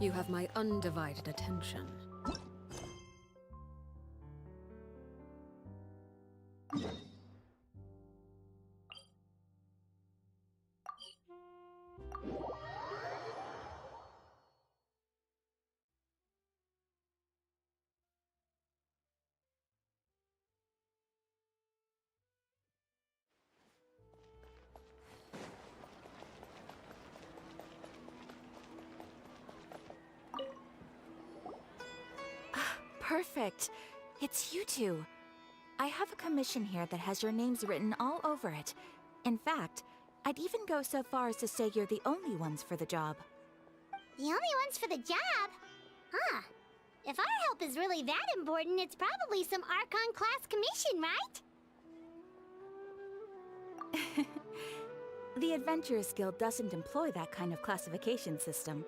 You have my undivided attention. Perfect. It's you two. I have a commission here that has your names written all over it. In fact, I'd even go so far as to say you're the only ones for the job. The only ones for the job? Huh. If our help is really that important, it's probably some Archon class commission, right? The Adventurers Guild doesn't employ that kind of classification system.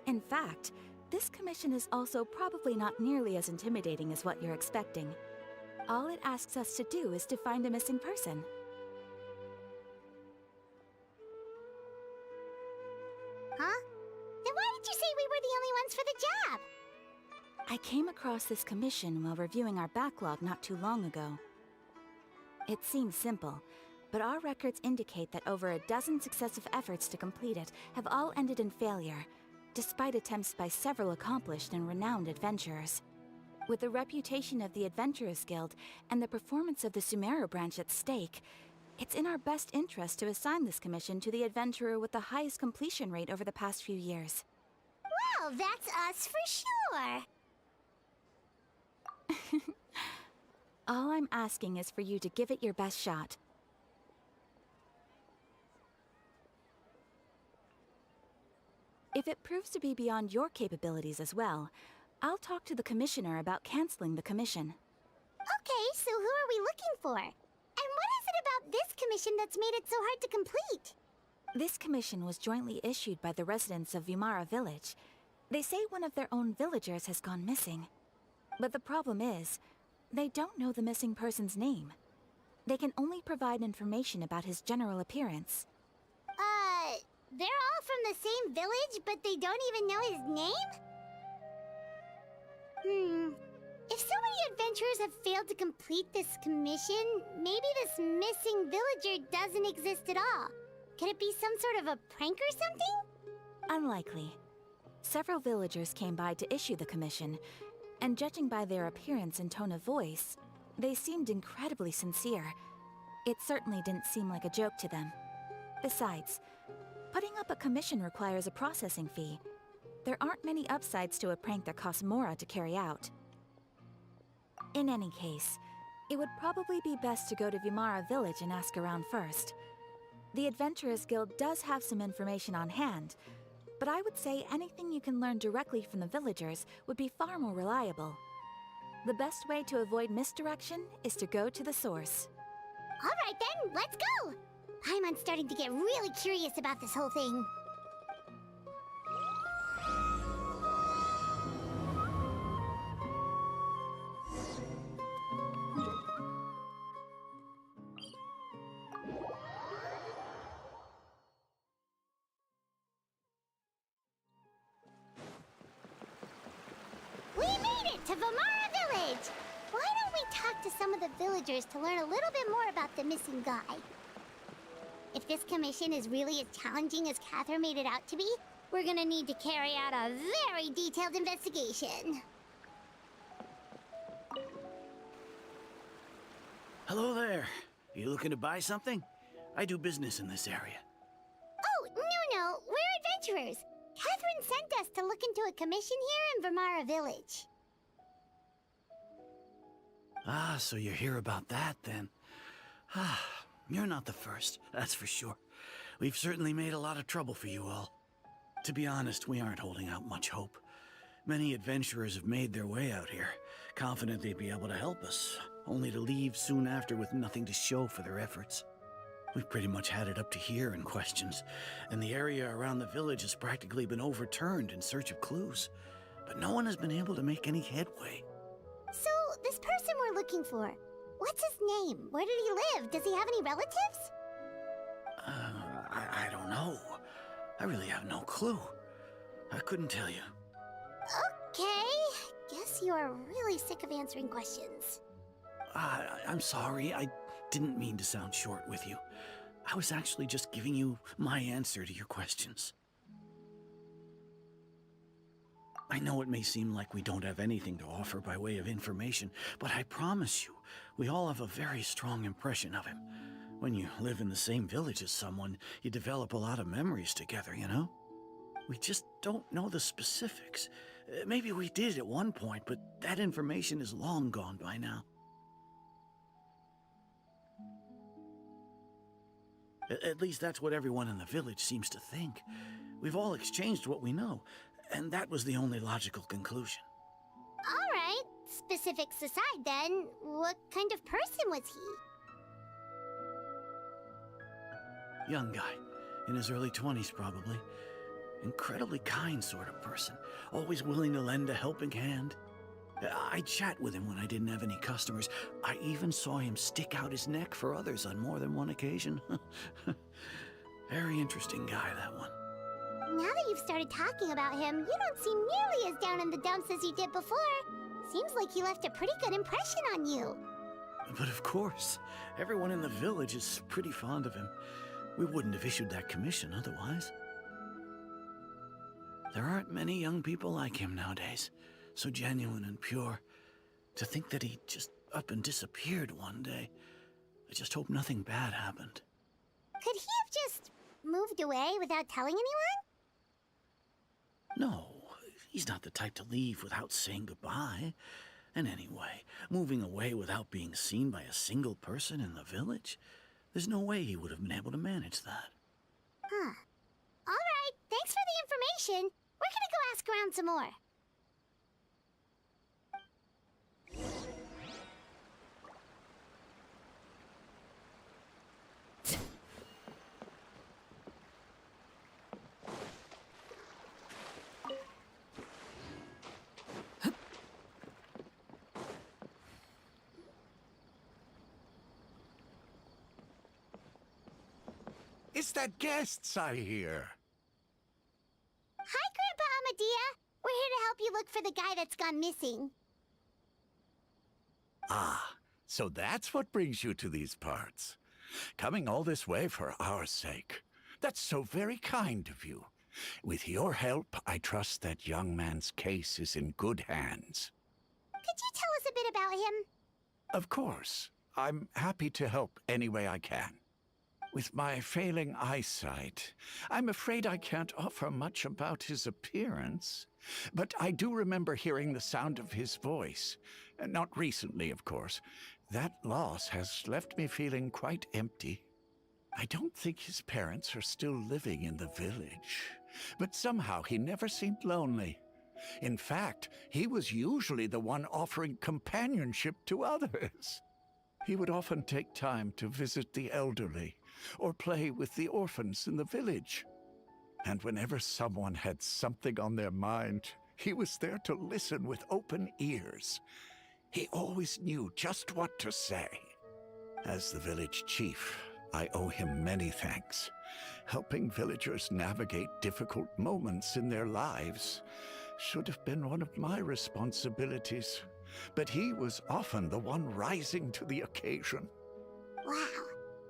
In fact, this commission is also probably not nearly as intimidating as what you're expecting. All it asks us to do is to find a missing person. Huh? Then why did you say we were the only ones for the job? I came across this commission while reviewing our backlog not too long ago. It seems simple, but our records indicate that over a dozen successive efforts to complete it have all ended in failure, despite attempts by several accomplished and renowned adventurers. With the reputation of the Adventurers Guild and the performance of the Sumeru branch at stake, it's in our best interest to assign this commission to the adventurer with the highest completion rate over the past few years. Well, that's us for sure. All I'm asking is for you to give it your best shot. If it proves to be beyond your capabilities as well, I'll talk to the Commissioner about canceling the commission. Okay, so who are we looking for? And what is it about this commission that's made it so hard to complete? This commission was jointly issued by the residents of Vimara Village. They say one of their own villagers has gone missing. But the problem is, they don't know the missing person's name. They can only provide information about his general appearance. They're all from the same village, but they don't even know his name? If so many adventurers have failed to complete this commission, maybe this missing villager doesn't exist at all. Could it be some sort of a prank or something? Unlikely. Several villagers came by to issue the commission, and judging by their appearance and tone of voice, they seemed incredibly sincere. It certainly didn't seem like a joke to them. Besides, putting up a commission requires a processing fee. There aren't many upsides to a prank that costs Mora to carry out. In any case, it would probably be best to go to Vimara Village and ask around first. The Adventurers Guild does have some information on hand, but I would say anything you can learn directly from the villagers would be far more reliable. The best way to avoid misdirection is to go to the source. All right then, let's go! I'm starting to get really curious about this whole thing. We made it to Vimara Village! Why don't we talk to some of the villagers to learn a little bit more about the missing guy? If this commission is really as challenging as Catherine made it out to be, we're gonna need to carry out a very detailed investigation. Hello there. You looking to buy something? I do business in this area. Oh, no, we're adventurers. Catherine sent us to look into a commission here in Vimara Village. Ah, so you're here about that then. Ah, you're not the first, that's for sure. We've certainly made a lot of trouble for you all. To be honest, we aren't holding out much hope. Many adventurers have made their way out here, confident they'd be able to help us, only to leave soon after with nothing to show for their efforts. We've pretty much had it up to here in questions, and the area around the village has practically been overturned in search of clues. But no one has been able to make any headway. So, this person we're looking for, what's his name? Where did he live? Does he have any relatives? I don't know. I really have no clue. I couldn't tell you. Okay, guess you are really sick of answering questions. I'm sorry, I didn't mean to sound short with you. I was actually just giving you my answer to your questions. I know it may seem like we don't have anything to offer by way of information, but I promise you, we all have a very strong impression of him. When you live in the same village as someone, you develop a lot of memories together, you know? We just don't know the specifics. Maybe we did at one point, but that information is long gone by now. At least that's what everyone in the village seems to think. We've all exchanged what we know, and that was the only logical conclusion. Alright, specifics aside then, what kind of person was he? Young guy, in his early 20s probably. Incredibly kind sort of person, always willing to lend a helping hand. I'd chat with him when I didn't have any customers. I even saw him stick out his neck for others on more than one occasion. Very interesting guy, that one. Now that you've started talking about him, you don't seem nearly as down in the dumps as you did before. Seems like he left a pretty good impression on you. But of course, everyone in the village is pretty fond of him. We wouldn't have issued that commission otherwise. There aren't many young people like him nowadays. So genuine and pure. To think that he just up and disappeared one day. I just hope nothing bad happened. Could he have just moved away without telling anyone? No, he's not the type to leave without saying goodbye. And anyway, moving away without being seen by a single person in the village? There's no way he would have been able to manage that. Huh. Alright, thanks for the information. We're gonna go ask around some more. It's that guests I hear. Hi, Grandpa Amadea. We're here to help you look for the guy that's gone missing. Ah, so that's what brings you to these parts. Coming all this way for our sake. That's so very kind of you. With your help, I trust that young man's case is in good hands. Could you tell us a bit about him? Of course. I'm happy to help any way I can. With my failing eyesight, I'm afraid I can't offer much about his appearance. But I do remember hearing the sound of his voice. Not recently, of course. That loss has left me feeling quite empty. I don't think his parents are still living in the village. But somehow he never seemed lonely. In fact, he was usually the one offering companionship to others. He would often take time to visit the elderly, or play with the orphans in the village. And whenever someone had something on their mind, he was there to listen with open ears. He always knew just what to say. As the village chief, I owe him many thanks. Helping villagers navigate difficult moments in their lives should have been one of my responsibilities. But he was often the one rising to the occasion. Wow.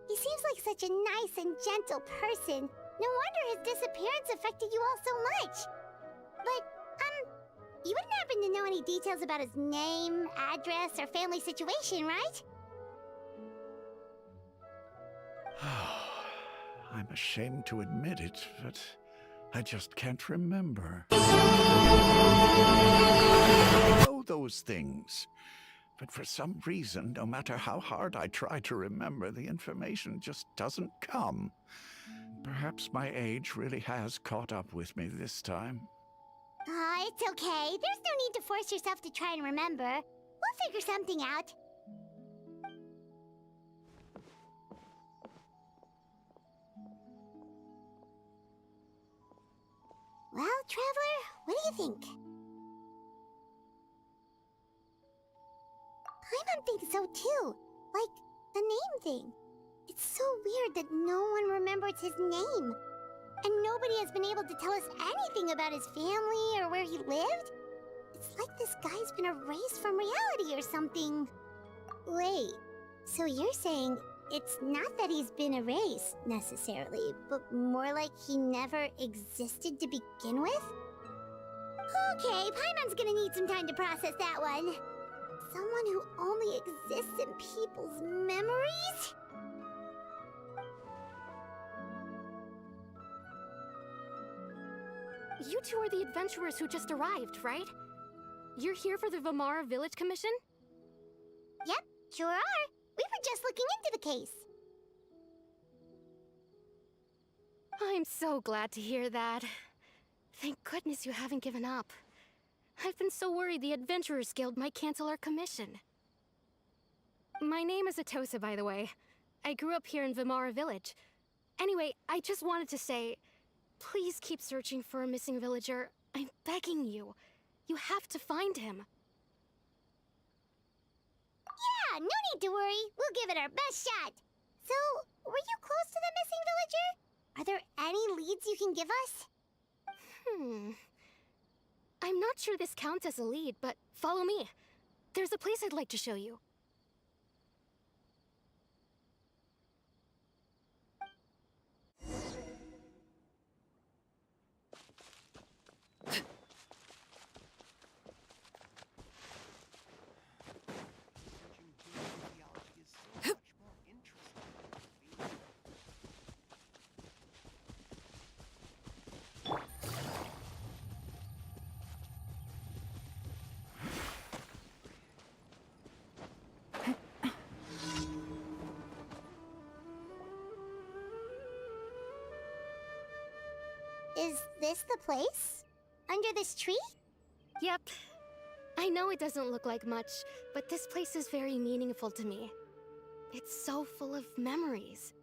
He seems like such a nice and gentle person. No wonder his disappearance affected you all so much. But, you wouldn't happen to know any details about his name, address, or family situation, right? I'm ashamed to admit it, but I just can't remember. I know those things. But for some reason, no matter how hard I try to remember, the information just doesn't come. Perhaps my age really has caught up with me this time. It's okay. There's no need to force yourself to try and remember. We'll figure something out. Well, Traveler, what do you think? Paimon thinks so too. Like, the name thing. It's so weird that no one remembers his name. And nobody has been able to tell us anything about his family or where he lived. It's like this guy's been erased from reality or something. Wait, so you're saying it's not that he's been erased, necessarily, but more like he never existed to begin with? Okay, Paimon's gonna need some time to process that one. Someone who only exists in people's memories? You two are the adventurers who just arrived, right? You're here for the Vamara Village Commission? Yep, sure are. We were just looking into the case. I'm so glad to hear that. Thank goodness you haven't given up. I've been so worried the Adventurers Guild might cancel our commission. My name is Atosa, by the way. I grew up here in Vamara Village. Anyway, I just wanted to say, please keep searching for a missing villager. I'm begging you. You have to find him. Yeah, no need to worry. We'll give it our best shot. So, were you close to the missing villager? Are there any leads you can give us? I'm not sure this counts as a lead, but follow me. There's a place I'd like to show you. Is this the place? Under this tree? Yep. I know it doesn't look like much, but this place is very meaningful to me. It's so full of memories.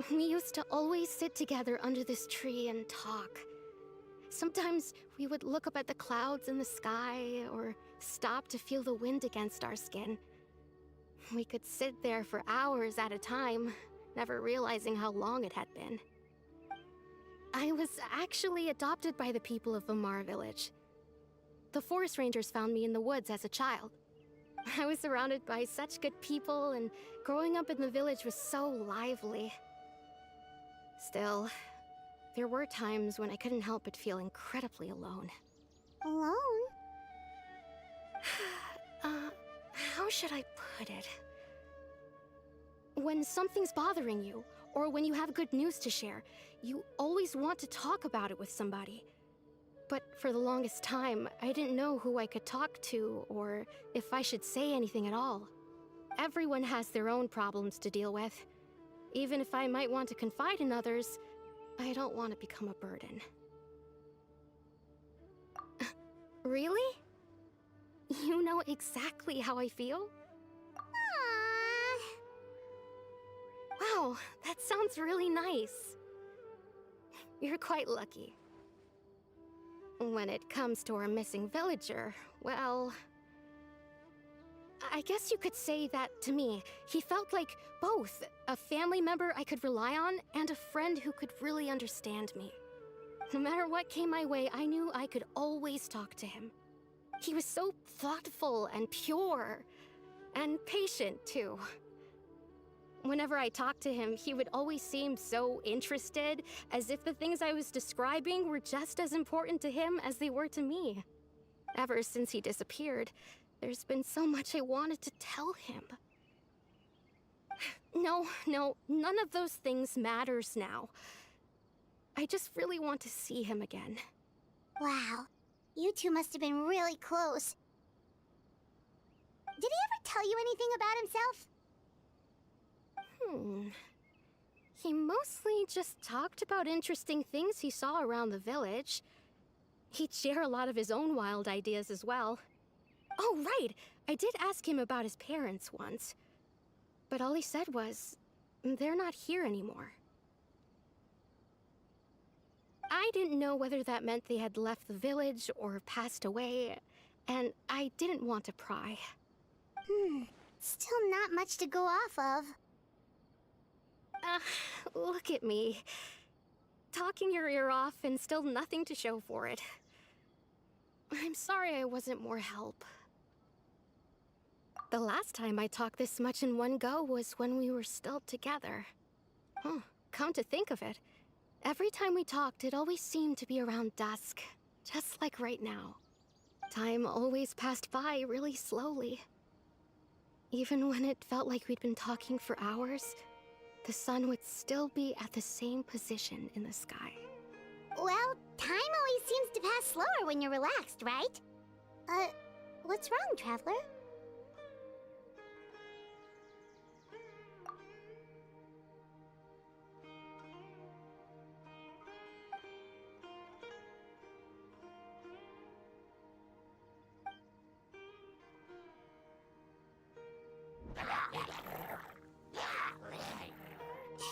We used to always sit together under this tree and talk. Sometimes we would look up at the clouds in the sky, or stop to feel the wind against our skin. We could sit there for hours at a time, never realizing how long it had been. I was actually adopted by the people of Vamara Village. The forest rangers found me in the woods as a child. I was surrounded by such good people, and growing up in the village was so lively. Still, there were times when I couldn't help but feel incredibly alone. Alone? How should I put it? When something's bothering you, or when you have good news to share, you always want to talk about it with somebody. But for the longest time, I didn't know who I could talk to, or if I should say anything at all. Everyone has their own problems to deal with. Even if I might want to confide in others, I don't want to become a burden. Really? You know exactly how I feel? Aww. Wow, that sounds really nice. You're quite lucky. When it comes to our missing villager, well, I guess you could say that to me. He felt like both a family member I could rely on and a friend who could really understand me. No matter what came my way, I knew I could always talk to him. He was so thoughtful and pure, and patient too. Whenever I talked to him, he would always seem so interested, as if the things I was describing were just as important to him as they were to me. Ever since he disappeared, there's been so much I wanted to tell him. No, none of those things matters now. I just really want to see him again. Wow. You two must have been really close. Did he ever tell you anything about himself? He mostly just talked about interesting things he saw around the village. He'd share a lot of his own wild ideas as well. Oh, right! I did ask him about his parents once. But all he said was, they're not here anymore. I didn't know whether that meant they had left the village or passed away, and I didn't want to pry. Still not much to go off of. Look at me. Talking your ear off and still nothing to show for it. I'm sorry I wasn't more help. The last time I talked this much in one go was when we were still together. Huh, come to think of it, every time we talked, it always seemed to be around dusk, just like right now. Time always passed by really slowly. Even when it felt like we'd been talking for hours, the sun would still be at the same position in the sky. Well, time always seems to pass slower when you're relaxed, right? What's wrong, Traveler?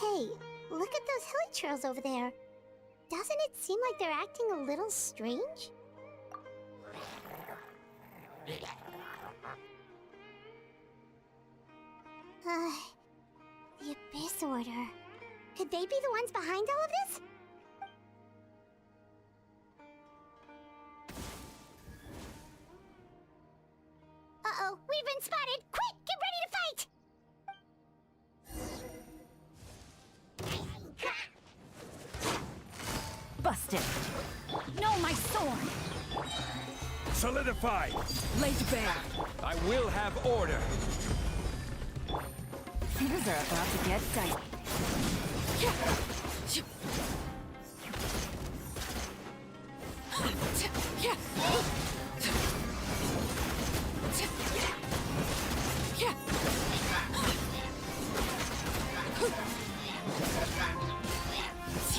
Hey, look at those hilly trails over there. Doesn't it seem like they're acting a little strange? The Abyss Order. Could they be the ones behind all of this? Uh-oh, we've been spotted! Quick, get ready to fight! Busted. No, my sword. Solidified! Laid bare. I will have order! Things are about to get dicey.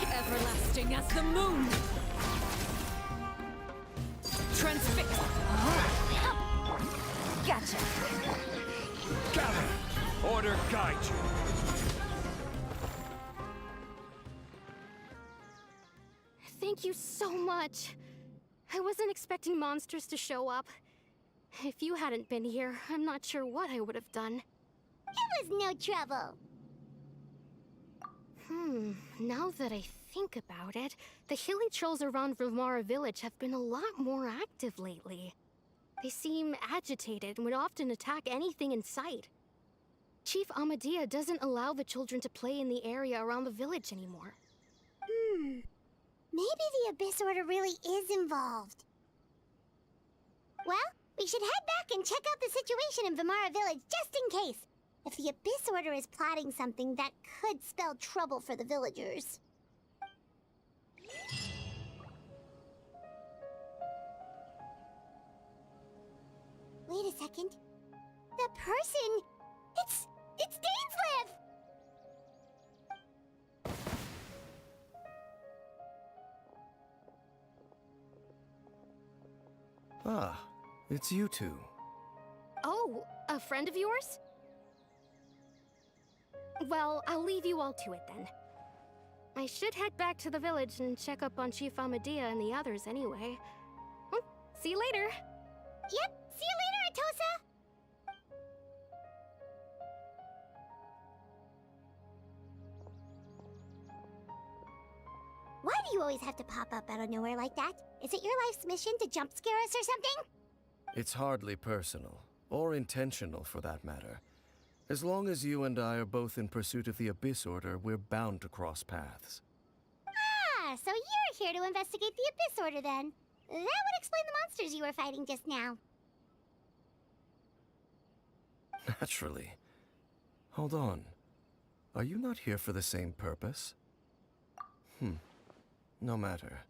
Everlasting as the moon. Transfix. Gotcha. Gather! Order guide you! Thank you so much. I wasn't expecting monsters to show up. If you hadn't been here, I'm not sure what I would have done. It was no trouble. Now that I think about it, the hilly trolls around Vimara village have been a lot more active lately. They seem agitated and would often attack anything in sight. Chief Amadea doesn't allow the children to play in the area around the village anymore. Maybe the Abyss Order really is involved. Well, we should head back and check out the situation in Vimara village just in case. If the Abyss Order is plotting something that could spell trouble for the villagers. Wait a second. The person... It's Dainslev! Ah, it's you two. Oh, a friend of yours? Well, I'll leave you all to it then. I should head back to the village and check up on Chief Amadea and the others anyway. Well, see you later. Yep, see you later, Atosa! Why do you always have to pop up out of nowhere like that? Is it your life's mission to jump scare us or something? It's hardly personal, or intentional for that matter. As long as you and I are both in pursuit of the Abyss Order, we're bound to cross paths. Ah, so you're here to investigate the Abyss Order then. That would explain the monsters you were fighting just now. Naturally. Hold on. Are you not here for the same purpose? No matter.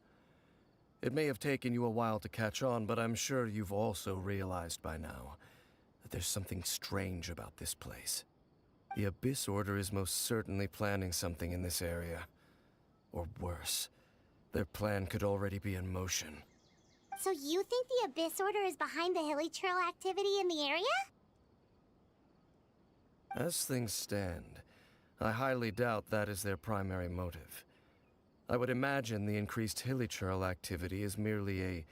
It may have taken you a while to catch on, but I'm sure you've also realized by now that there's something strange about this place. The Abyss Order is most certainly planning something in this area. Or worse, their plan could already be in motion. So you think the Abyss Order is behind the hilly trail activity in the area? As things stand, I highly doubt that is their primary motive. I would imagine the increased hilly trail activity is merely a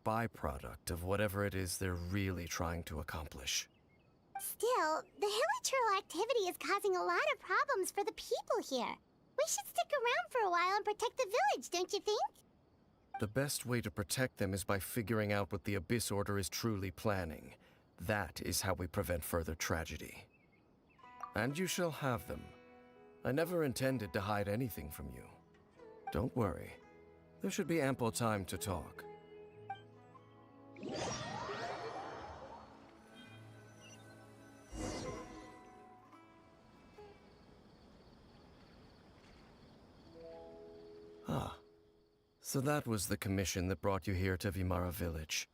byproduct of whatever it is they're really trying to accomplish. Still, the hilly trail activity is causing a lot of problems for the people here. We should stick around for a while and protect the village, don't you think? The best way to protect them is by figuring out what the Abyss Order is truly planning. That is how we prevent further tragedy. And you shall have them. I never intended to hide anything from you. Don't worry. There should be ample time to talk. Ah. So that was the commission that brought you here to Vimara Village.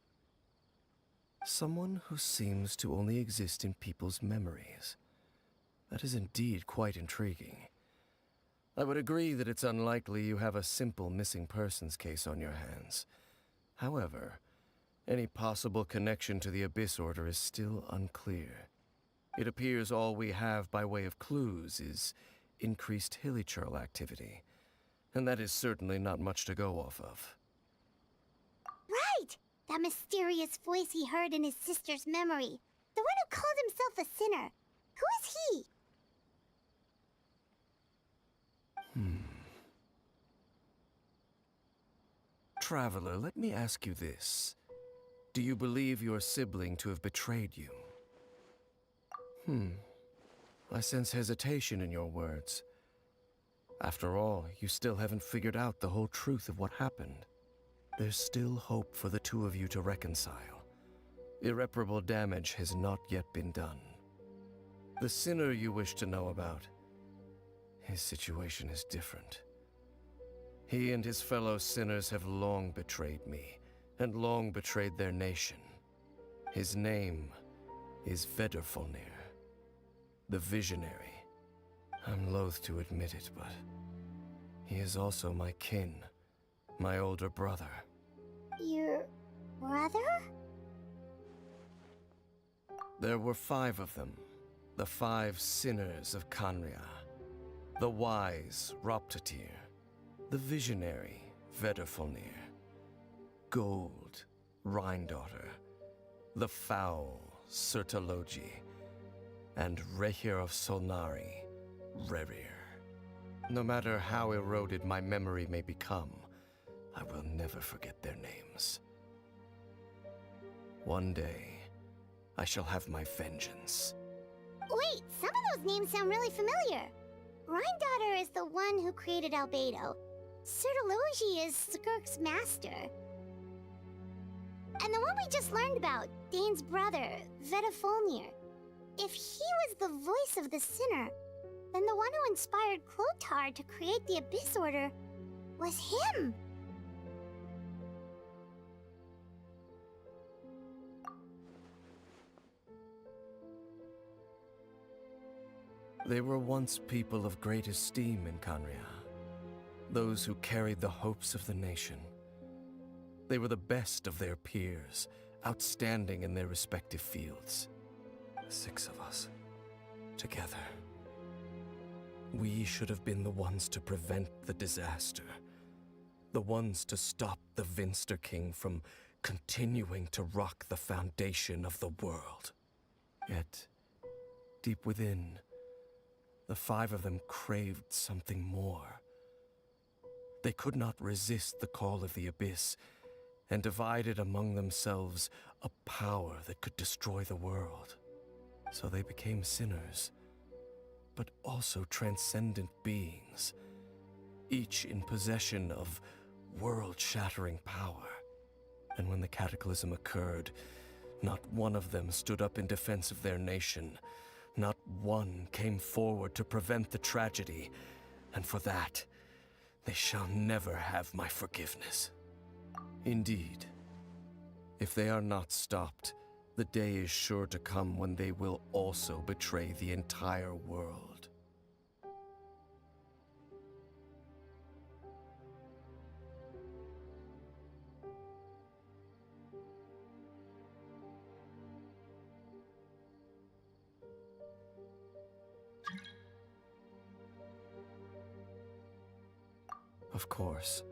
Someone who seems to only exist in people's memories. That is indeed quite intriguing. I would agree that it's unlikely you have a simple missing persons case on your hands. However, any possible connection to the Abyss Order is still unclear. It appears all we have by way of clues is increased hilichurl activity. And that is certainly not much to go off of. Right! That mysterious voice he heard in his sister's memory. The one who called himself a sinner. Who is he? Traveler, let me ask you this. Do you believe your sibling to have betrayed you? I sense hesitation in your words. After all, you still haven't figured out the whole truth of what happened. There's still hope for the two of you to reconcile. Irreparable damage has not yet been done. The sinner you wish to know about, his situation is different. He and his fellow sinners have long betrayed me, and long betrayed their nation. His name is Vedrfolnir, the Visionary. I'm loath to admit it, but he is also my kin, my older brother. Your brother? There were 5 of them, the 5 sinners of Khaenri'ah. The wise Roptatyr, the visionary Vedrfolnir, Gold Rhindaughter, the foul Sertologi, and Rehir of Solnari, Rerir. No matter how eroded my memory may become, I will never forget their names. One day, I shall have my vengeance. Wait, some of those names sound really familiar. Rhindaughter is the one who created Albedo. Sertologi is Skirk's master. And the one we just learned about, Dane's brother, Vedrfolnir. If he was the voice of the sinner, then the one who inspired Clothar to create the Abyss Order was him. They were once people of great esteem in Khaenri'ah. Those who carried the hopes of the nation. They were the best of their peers, outstanding in their respective fields. The 6 of us, together. We should have been the ones to prevent the disaster. The ones to stop the Vinster King from continuing to rock the foundation of the world. Yet, deep within, the 5 of them craved something more. They could not resist the call of the Abyss, and divided among themselves a power that could destroy the world. So they became sinners, but also transcendent beings, each in possession of world-shattering power. And when the cataclysm occurred, not one of them stood up in defense of their nation. Not one came forward to prevent the tragedy, and for that, they shall never have my forgiveness. Indeed, if they are not stopped, the day is sure to come when they will also betray the entire world. Of course.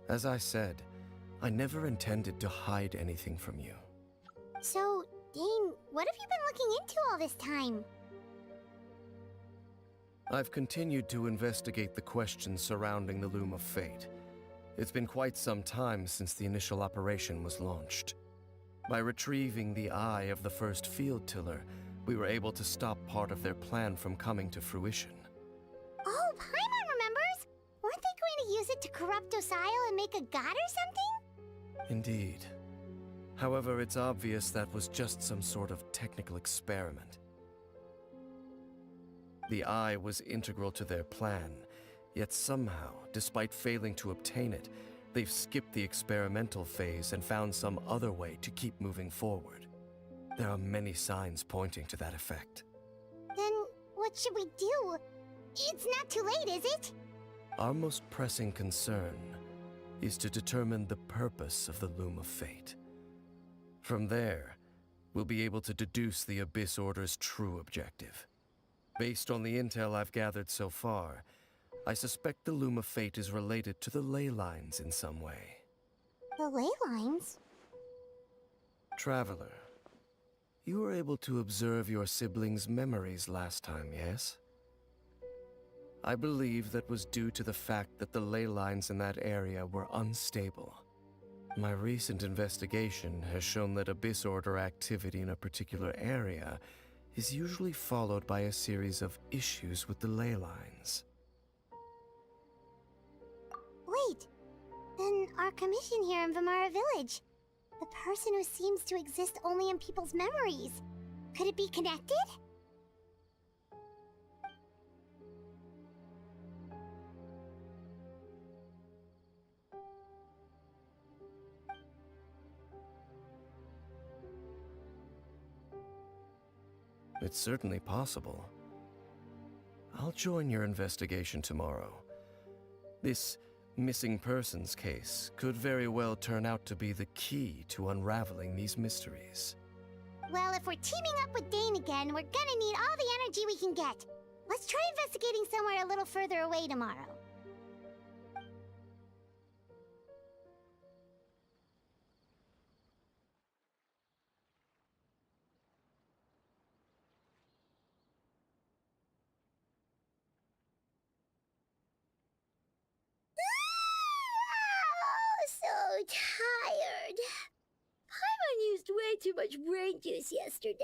As I said, I never intended to hide anything from you. So, Dane, what have you been looking into all this time? I've continued to investigate the questions surrounding the Loom of Fate. It's been quite some time since the initial operation was launched. By retrieving the eye of the first field tiller, we were able to stop part of their plan from coming to fruition. Oh, Paimon remembers! Weren't they going to use it to corrupt Dosile and make a god or something? Indeed. However, it's obvious that was just some sort of technical experiment. The eye was integral to their plan, yet somehow, despite failing to obtain it, they've skipped the experimental phase and found some other way to keep moving forward. There are many signs pointing to that effect. Then what should we do? It's not too late, is it? Our most pressing concern is to determine the purpose of the Loom of Fate. From there, we'll be able to deduce the Abyss Order's true objective. Based on the intel I've gathered so far, I suspect the Loom of Fate is related to the ley lines in some way. The ley lines? Traveler, you were able to observe your siblings' memories last time, yes? I believe that was due to the fact that the ley lines in that area were unstable. My recent investigation has shown that Abyss Order activity in a particular area is usually followed by a series of issues with the ley lines. Wait, then our commission here in Vamara Village, the person who seems to exist only in people's memories, could it be connected? It's certainly possible. I'll join your investigation tomorrow. This missing persons case could very well turn out to be the key to unraveling these mysteries. Well, if we're teaming up with Dane again, we're gonna need all the energy we can get. Let's try investigating somewhere a little further away tomorrow. So tired. Paimon used way too much brain juice yesterday.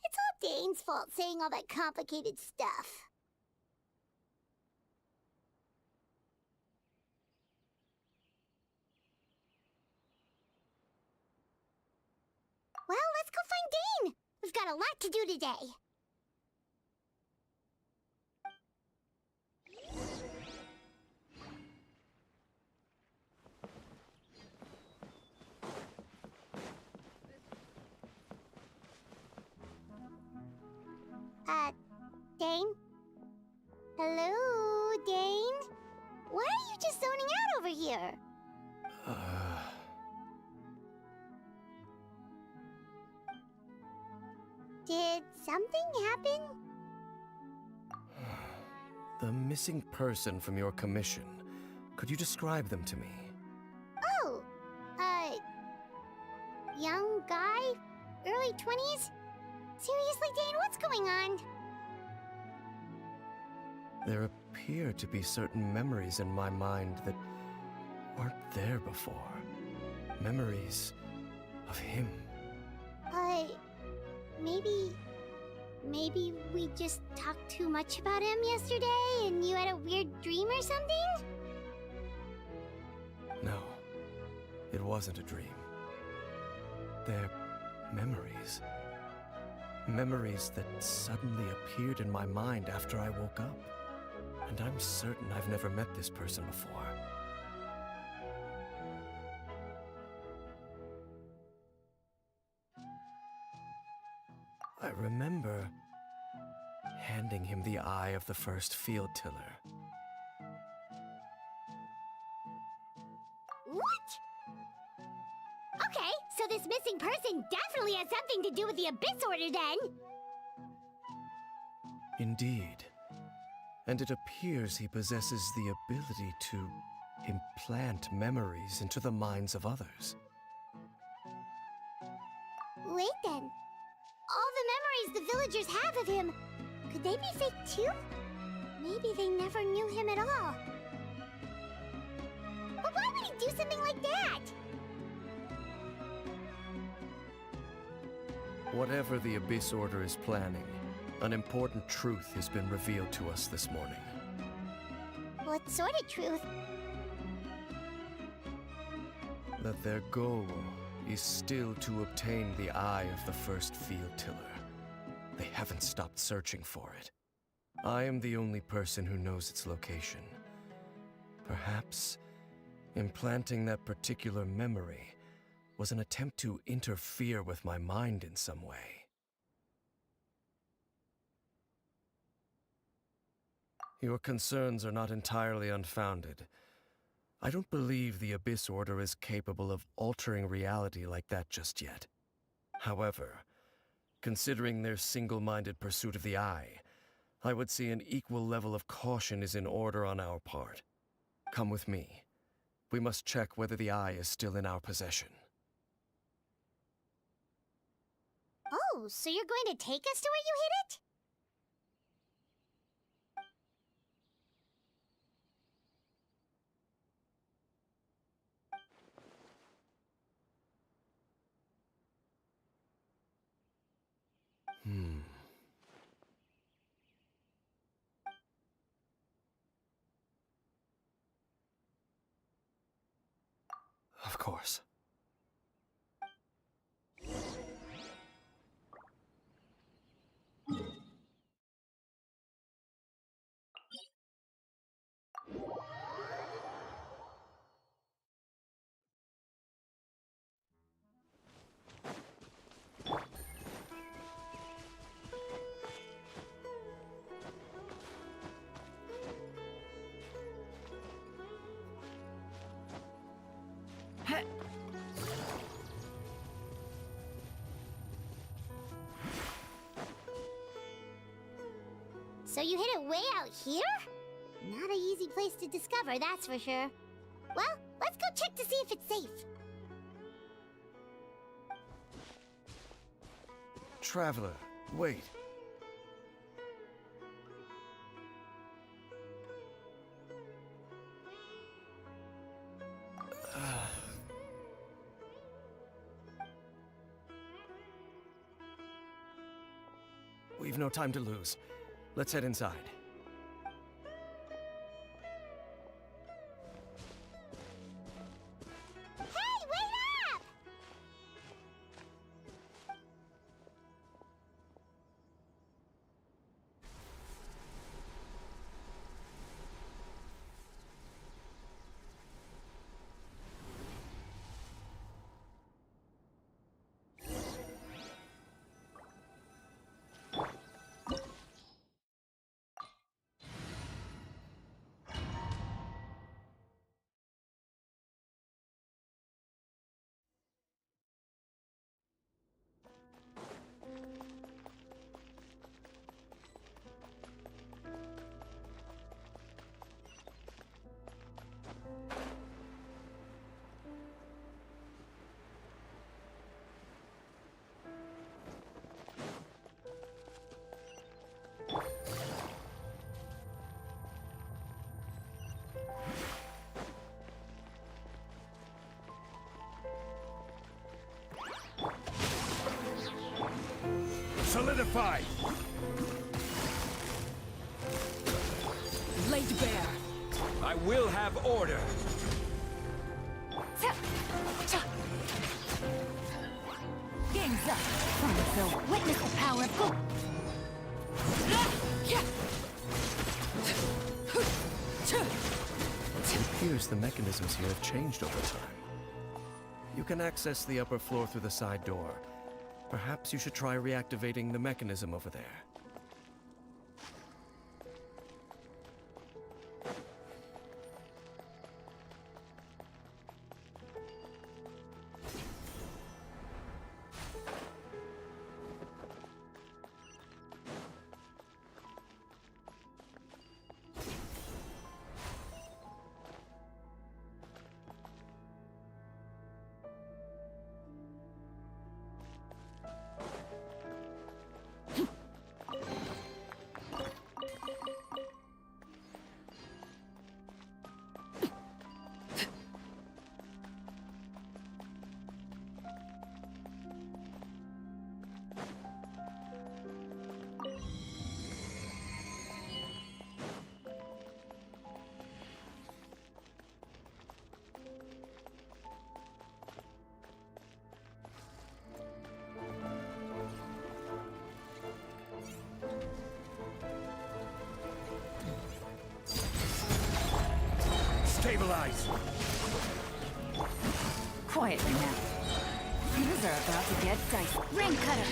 It's all Dane's fault saying all that complicated stuff. Well, let's go find Dane. We've got a lot to do today. Dane? Hello, Dane? Why are you just zoning out over here? Did something happen? The missing person from your commission. Could you describe them to me? Oh, young guy? Early 20s? Seriously, Dane, what's going on? There appear to be certain memories in my mind that weren't there before. Memories of him. Maybe we just talked too much about him yesterday and you had a weird dream or something? No, it wasn't a dream. They're memories. Memories that suddenly appeared in my mind after I woke up. And I'm certain I've never met this person before. I remember handing him the eye of the first field tiller. What? Okay, so this missing person definitely has something to do with the Abyss Order then! Indeed. And it appears he possesses the ability to implant memories into the minds of others. Wait then. All the memories the villagers have of him, could they be fake too? Maybe they never knew him at all. But what do something like that? Whatever the Abyss Order is planning, an important truth has been revealed to us this morning. What sort of truth? That their goal is still to obtain the eye of the first field tiller. They haven't stopped searching for it. I am the only person who knows its location. Perhaps implanting that particular memory was an attempt to interfere with my mind in some way. Your concerns are not entirely unfounded. I don't believe the Abyss Order is capable of altering reality like that just yet. However, considering their single-minded pursuit of the Eye, I would say an equal level of caution is in order on our part. Come with me. We must check whether the Eye is still in our possession. Oh, so you're going to take us to where you hid it? Of course. So you hid it way out here? Not an easy place to discover, that's for sure. Well, let's go check to see if it's safe. Traveler, wait. We've no time to lose. Let's head inside. Hey, wait up! Solidify! Laid bare. I will have order! Game's up. So witness the power of gold. It appears the mechanisms here have changed over time. You can access the upper floor through the side door. Perhaps you should try reactivating the mechanism over there. Stabilize! Quietly now. Things are about to get dicey. Ring cutter!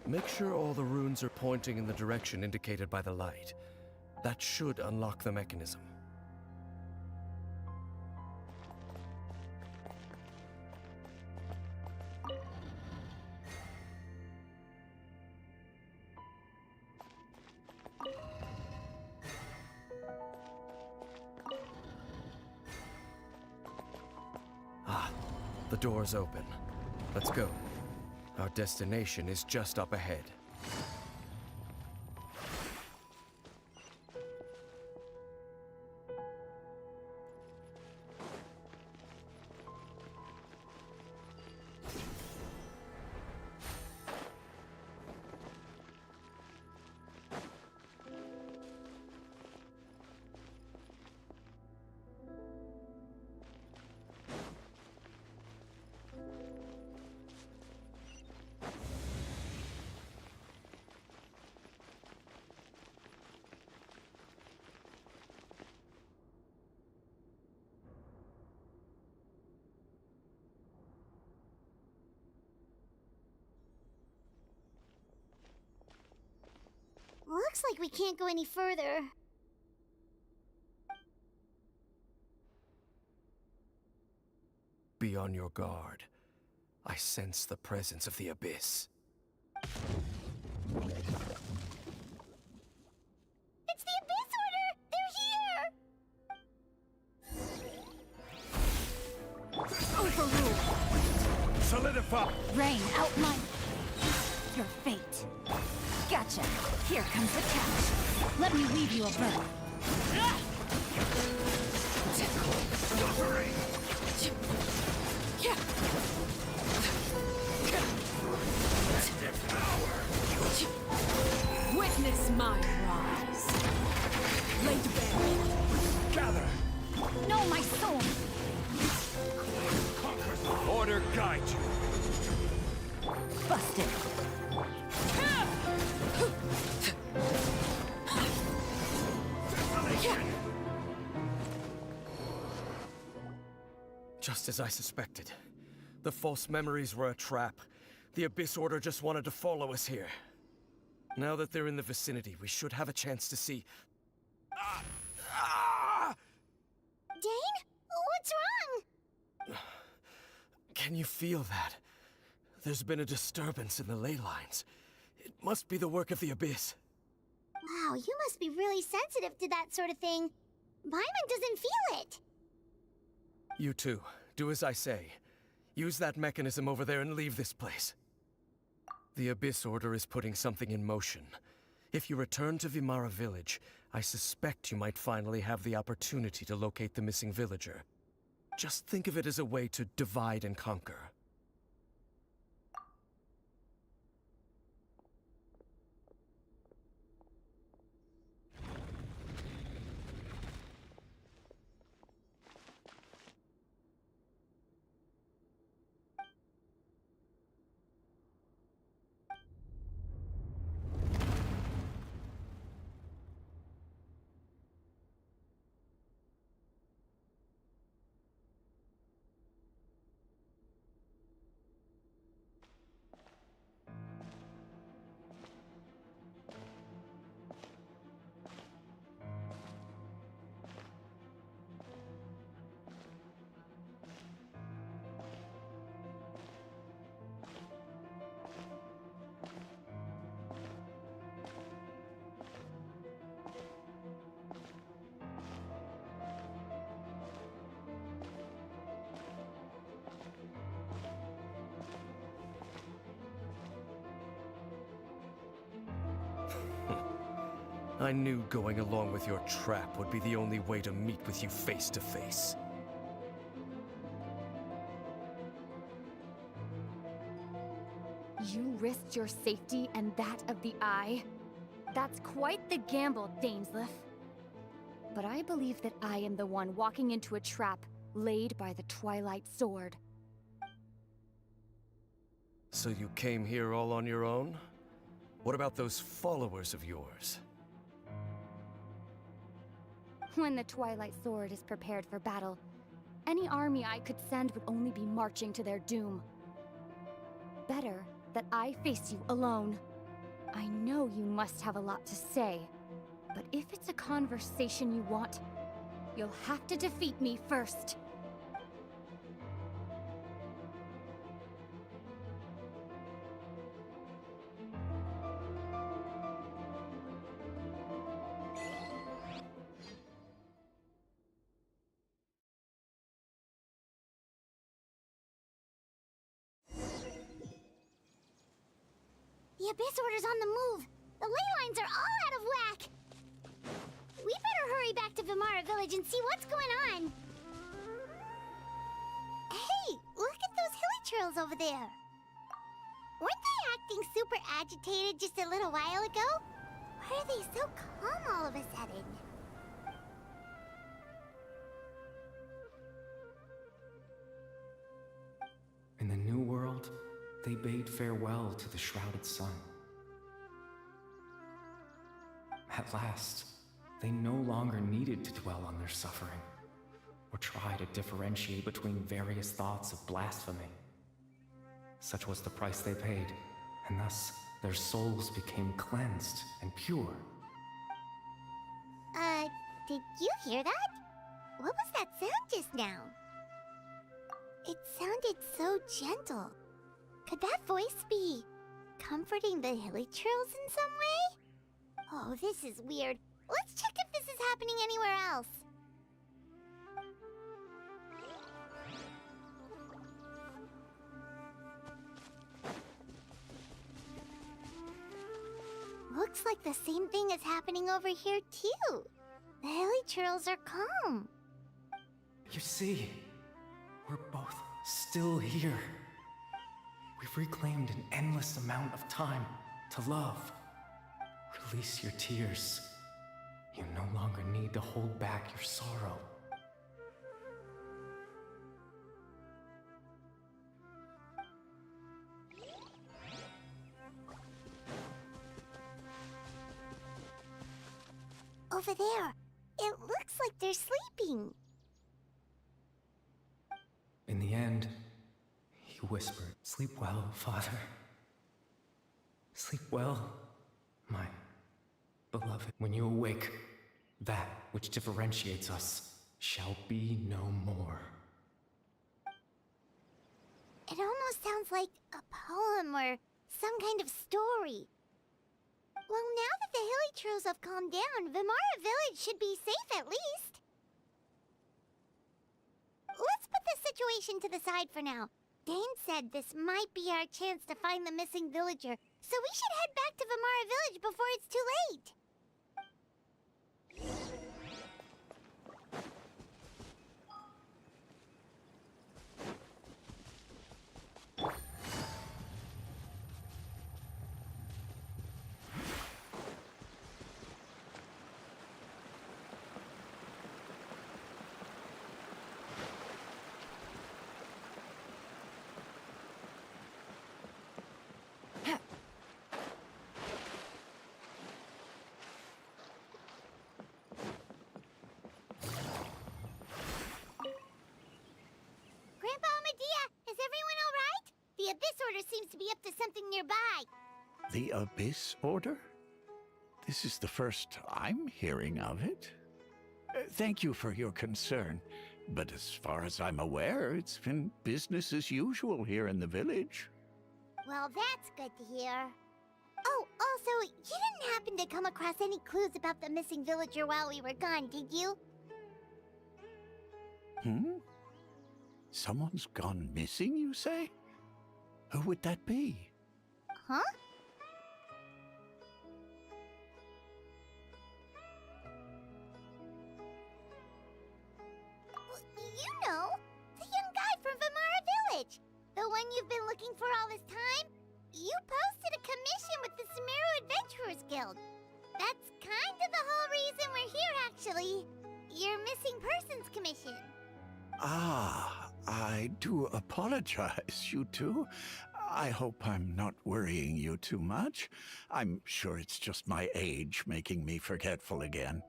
Make sure all the runes are pointing in the direction indicated by the light. That should unlock the mechanism. Ah, the door's open. Let's go. Our destination is just up ahead. Looks like we can't go any further. Be on your guard. I sense the presence of the Abyss. It's the Abyss Order! They're here! Overruled! Solidify! Rain, outline your fate. Gotcha. Here comes the catch. Let me weave you a bow. Witness my rise. Laid bare. Gather! No, my soul! Order guide you! Busted. Just as I suspected. The false memories were a trap. The Abyss Order just wanted to follow us here. Now that they're in the vicinity, we should have a chance to see... Dane? What's wrong? Can you feel that? There's been a disturbance in the ley lines. It must be the work of the Abyss. Wow, you must be really sensitive to that sort of thing. Paimon doesn't feel it. You too. Do as I say. Use that mechanism over there and leave this place. The Abyss Order is putting something in motion. If you return to Vimara Village, I suspect you might finally have the opportunity to locate the missing villager. Just think of it as a way to divide and conquer. I knew going along with your trap would be the only way to meet with you face to face. You risked your safety and that of the Eye? That's quite the gamble, Dainsleif. But I believe that I am the one walking into a trap laid by the Twilight Sword. So you came here all on your own? What about those followers of yours? When the Twilight Sword is prepared for battle, any army I could send would only be marching to their doom. Better that I face you alone. I know you must have a lot to say, but if it's a conversation you want, you'll have to defeat me first. The Abyss Order's on the move. The ley lines are all out of whack. We better hurry back to Vimara Village and see what's going on. Hey, look at those hilly trails over there. Weren't they acting super agitated just a little while ago? Why are they so calm all of a sudden? In the New World, they bade farewell to the shrouded sun. At last, they no longer needed to dwell on their suffering, or try to differentiate between various thoughts of blasphemy. Such was the price they paid, and thus their souls became cleansed and pure. Did you hear that? What was that sound just now? It sounded so gentle. Could that voice be comforting the hilly trails in some way? Oh, this is weird. Let's check if this is happening anywhere else. Looks like the same thing is happening over here too. The hilly trails are calm. You see, we're both still here. We've reclaimed an endless amount of time to love. Release your tears. You no longer need to hold back your sorrow. Over there, it looks like they're sleeping. In the end, he whispered, "Sleep well, Father. Sleep well, my beloved. When you awake, that which differentiates us shall be no more." It almost sounds like a poem or some kind of story. Well, now that the hilly trails have calmed down, Vimara Village should be safe at least. Let's put this situation to the side for now. Dane said this might be our chance to find the missing villager, so we should head back to Vimara Village before it's too late. Grandpa Medea, is everyone all right? The Abyss Order seems to be up to something nearby. The Abyss Order? This is the first I'm hearing of it. Thank you for your concern, but as far as I'm aware, it's been business as usual here in the village. Well, that's good to hear. Oh, also, you didn't happen to come across any clues about the missing villager while we were gone, did you? Someone's gone missing, you say? Who would that be? Huh? Guild. That's kind of the whole reason we're here, actually. Your Missing Persons Commission. Ah, I do apologize, you two. I hope I'm not worrying you too much. I'm sure it's just my age making me forgetful again.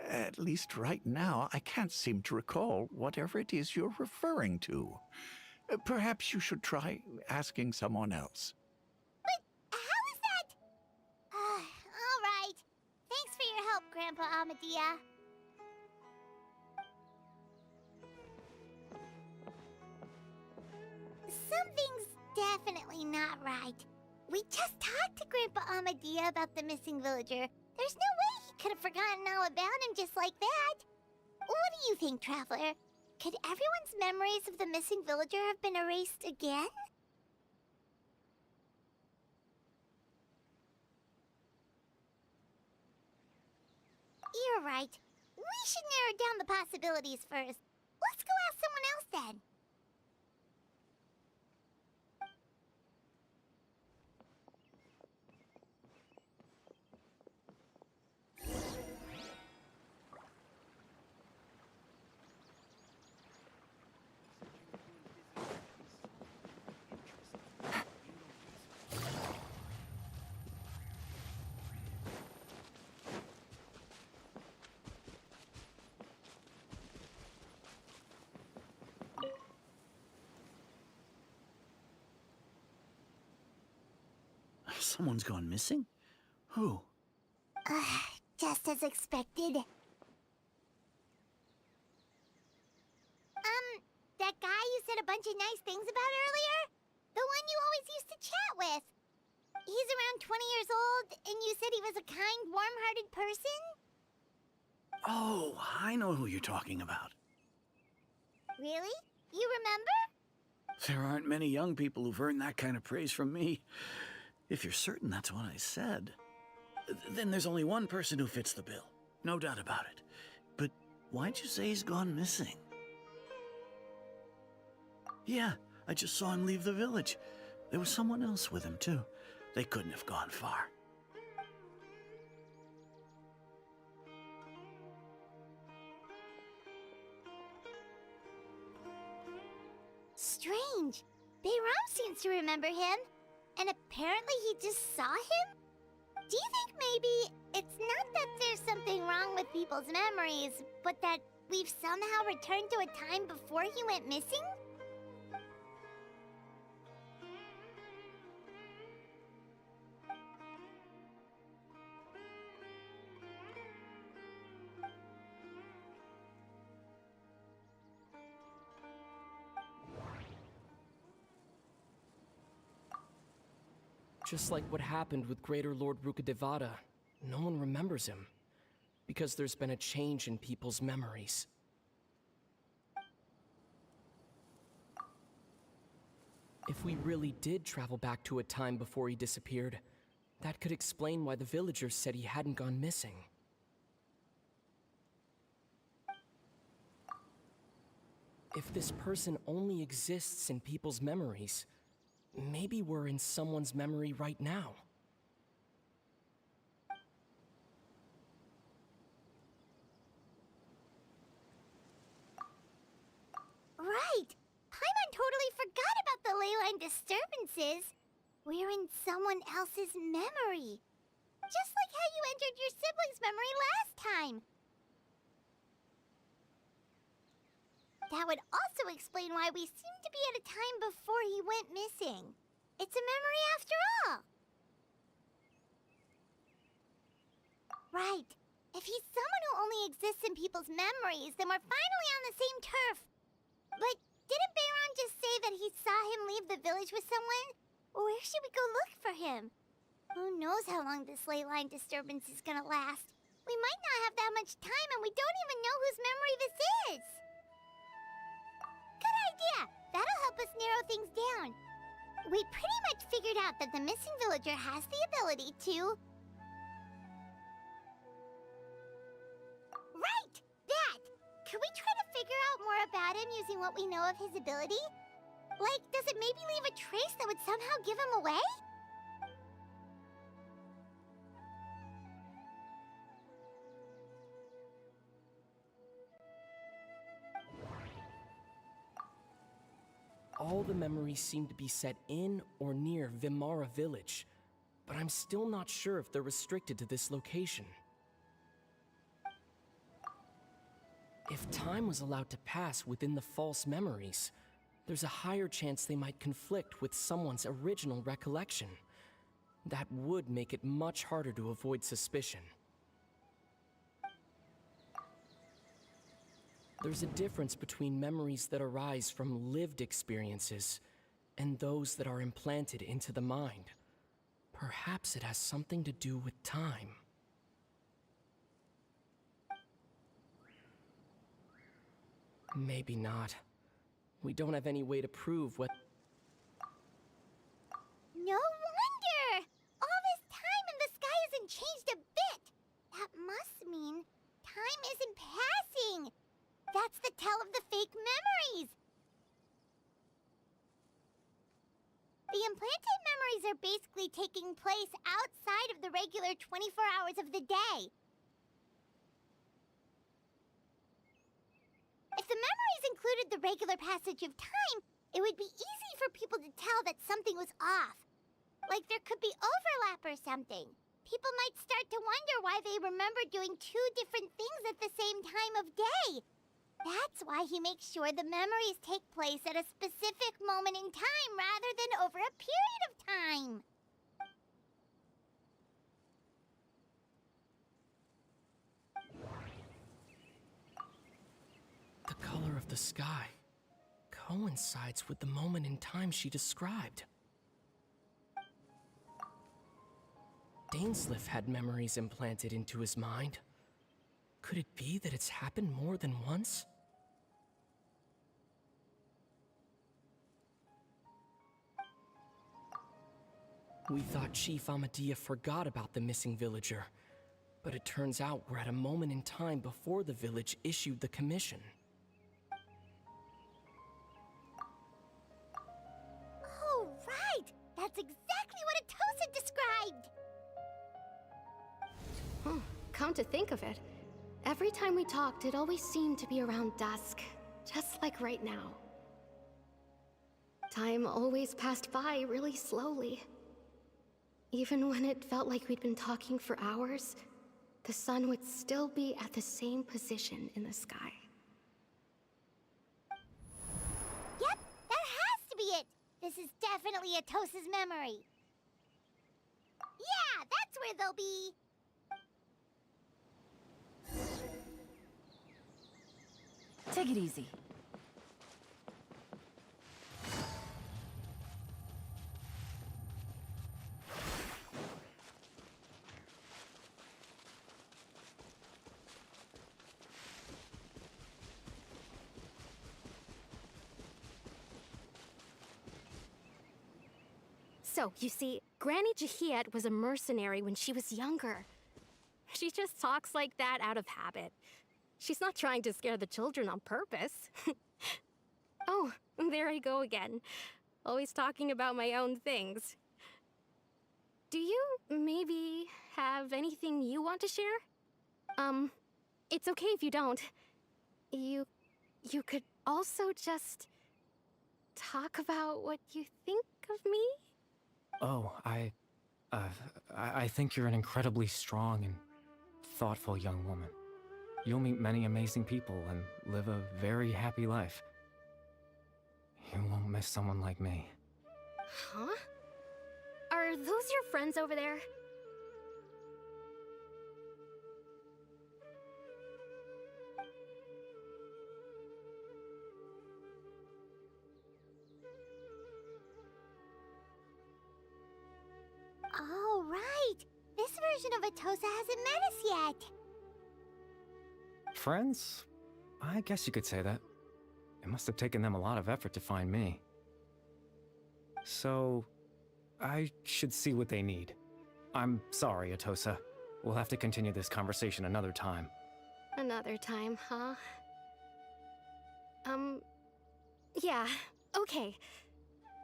At least right now, I can't seem to recall whatever it is you're referring to. Perhaps you should try asking someone else. But how is that? All right. Thanks for your help, Grandpa Amadea. Something's definitely not right. We just talked to Grandpa Amadea about the missing villager. There's no way he could have forgotten all about him just like that. What do you think, Traveler? Could everyone's memories of the missing villager have been erased again? You're right. We should narrow down the possibilities first. Let's go ask someone else then. Someone's gone missing? Who? Just as expected. That guy you said a bunch of nice things about earlier? The one you always used to chat with. He's around 20 years old, and you said he was a kind, warm-hearted person? Oh, I know who you're talking about. Really? You remember? There aren't many young people who've earned that kind of praise from me. If you're certain that's what I said, then there's only one person who fits the bill. No doubt about it. But why'd you say he's gone missing? Yeah, I just saw him leave the village. There was someone else with him, too. They couldn't have gone far. Strange. Bayram seems to remember him. And apparently he just saw him? Do you think maybe it's not that there's something wrong with people's memories, but that we've somehow returned to a time before he went missing? Just like what happened with Greater Lord Rukkhadevata, no one remembers him, because there's been a change in people's memories. If we really did travel back to a time before he disappeared, that could explain why the villagers said he hadn't gone missing. If this person only exists in people's memories, maybe we're in someone's memory right now. Right! Paimon totally forgot about the ley line disturbances. We're in someone else's memory. Just like how you entered your sibling's memory last time. That would also explain why we seem to be at a time before he went missing. It's a memory after all. Right. If he's someone who only exists in people's memories, then we're finally on the same turf. But didn't Bayron just say that he saw him leave the village with someone? Where should we go look for him? Who knows how long this ley line disturbance is gonna last? We might not have that much time, and we don't even know whose memory this is. Good idea! That'll help us narrow things down. We pretty much figured out that the missing villager has the ability to... Right! That! Could we try to figure out more about him using what we know of his ability? Like, does it maybe leave a trace that would somehow give him away? all the memories seem to be set in or near Vimara village, but I'm still not sure if they're restricted to this location. If time was allowed to pass within the false memories, there's a higher chance they might conflict with someone's original recollection. That would make it much harder to avoid suspicion. There's a difference between memories that arise from lived experiences and those that are implanted into the mind. Perhaps it has something to do with time. Maybe not. We don't have any way to prove what... No wonder! All this time and the sky hasn't changed a bit! That must mean time isn't passing! That's the tell of the fake memories! The implanted memories are basically taking place outside of the regular 24 hours of the day. If the memories included the regular passage of time, it would be easy for people to tell that something was off. Like there could be overlap or something. People might start to wonder why they remember doing two different things at the same time of day. That's why he makes sure the memories take place at a specific moment in time rather than over a period of time. The color of the sky coincides with the moment in time she described. Dainsleif had memories implanted into his mind. Could it be that it's happened more than once? We thought Chief Amadea forgot about the missing villager, but it turns out we're at a moment in time before the village issued the commission. Oh, right! That's exactly what Atosa described! Come to think of it, every time we talked, it always seemed to be around dusk, just like right now. Time always passed by really slowly. Even when it felt like we'd been talking for hours, the sun would still be at the same position in the sky. Yep, that has to be it! This is definitely Atosa's memory. Yeah, that's where they'll be. Take it easy. So, you see, Granny Jahiet was a mercenary when she was younger. She just talks like that out of habit. She's not trying to scare the children on purpose. Oh, there I go again. Always talking about my own things. Do you maybe have anything you want to share? It's okay if you don't. You could also just talk about what you think of me? Oh, I think you're an incredibly strong and thoughtful young woman. You'll meet many amazing people and live a very happy life. You won't miss someone like me. Huh? Are those your friends over there? Oh, right! This version of Atosa hasn't met us yet! Friends? I guess you could say that. It must have taken them a lot of effort to find me. So, I should see what they need. I'm sorry, Atosa. We'll have to continue this conversation another time. Another time, huh? Yeah, okay.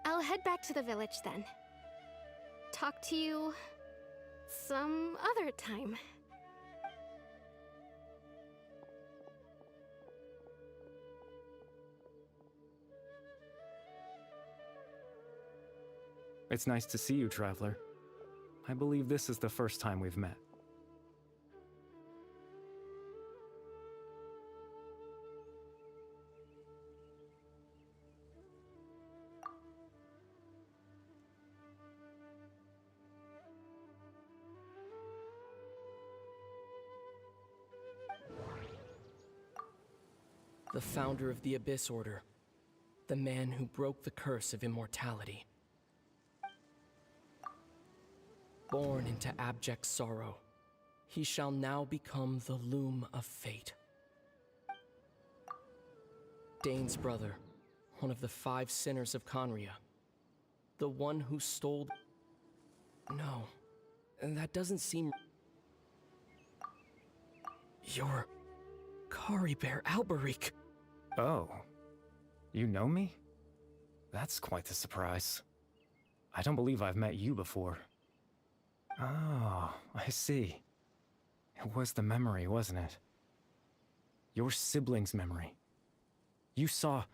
I'll head back to the village then. Talk to you some other time. It's nice to see you, Traveler. I believe this is the first time we've met. The founder of the Abyss Order. The man who broke the curse of immortality. Born into abject sorrow, he shall now become the loom of fate. Dane's brother, one of the 5 sinners of Conria. The one who stole... No, that doesn't seem... You're... Kari Bear Alberic. Oh. You know me? That's quite the surprise. I don't believe I've met you before. Oh, I see. It was the memory, wasn't it? Your sibling's memory. You saw...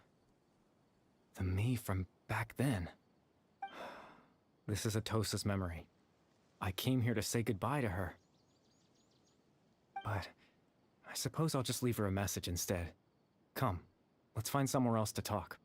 the me from back then. This is Atosa's memory. I came here to say goodbye to her. But I suppose I'll just leave her a message instead. Come, let's find somewhere else to talk.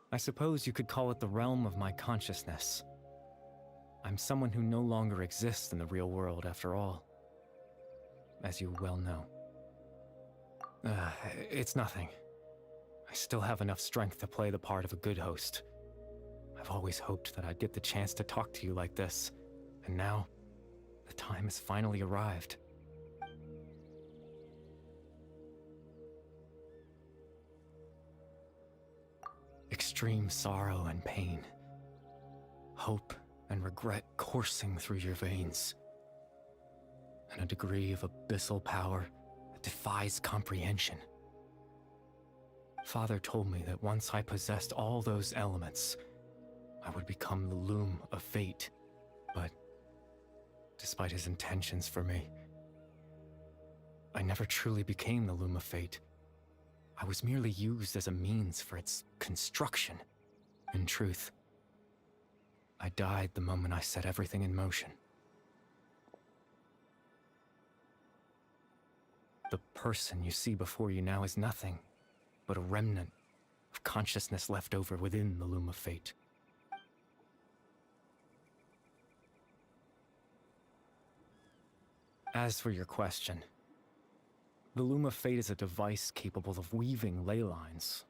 I suppose you could call it the realm of my consciousness. I'm someone who no longer exists in the real world, after all. As you well know. It's nothing. I still have enough strength to play the part of a good host. I've always hoped that I'd get the chance to talk to you like this, and now, the time has finally arrived. Extreme sorrow and pain. Hope and regret coursing through your veins. And a degree of abyssal power that defies comprehension. Father told me that once I possessed all those elements, I would become the loom of fate. But despite his intentions for me, I never truly became the loom of fate. I was merely used as a means for its construction. In truth, I died the moment I set everything in motion. The person you see before you now is nothing but a remnant of consciousness left over within the loom of fate. As for your question, the Loom of Fate is a device capable of weaving ley lines.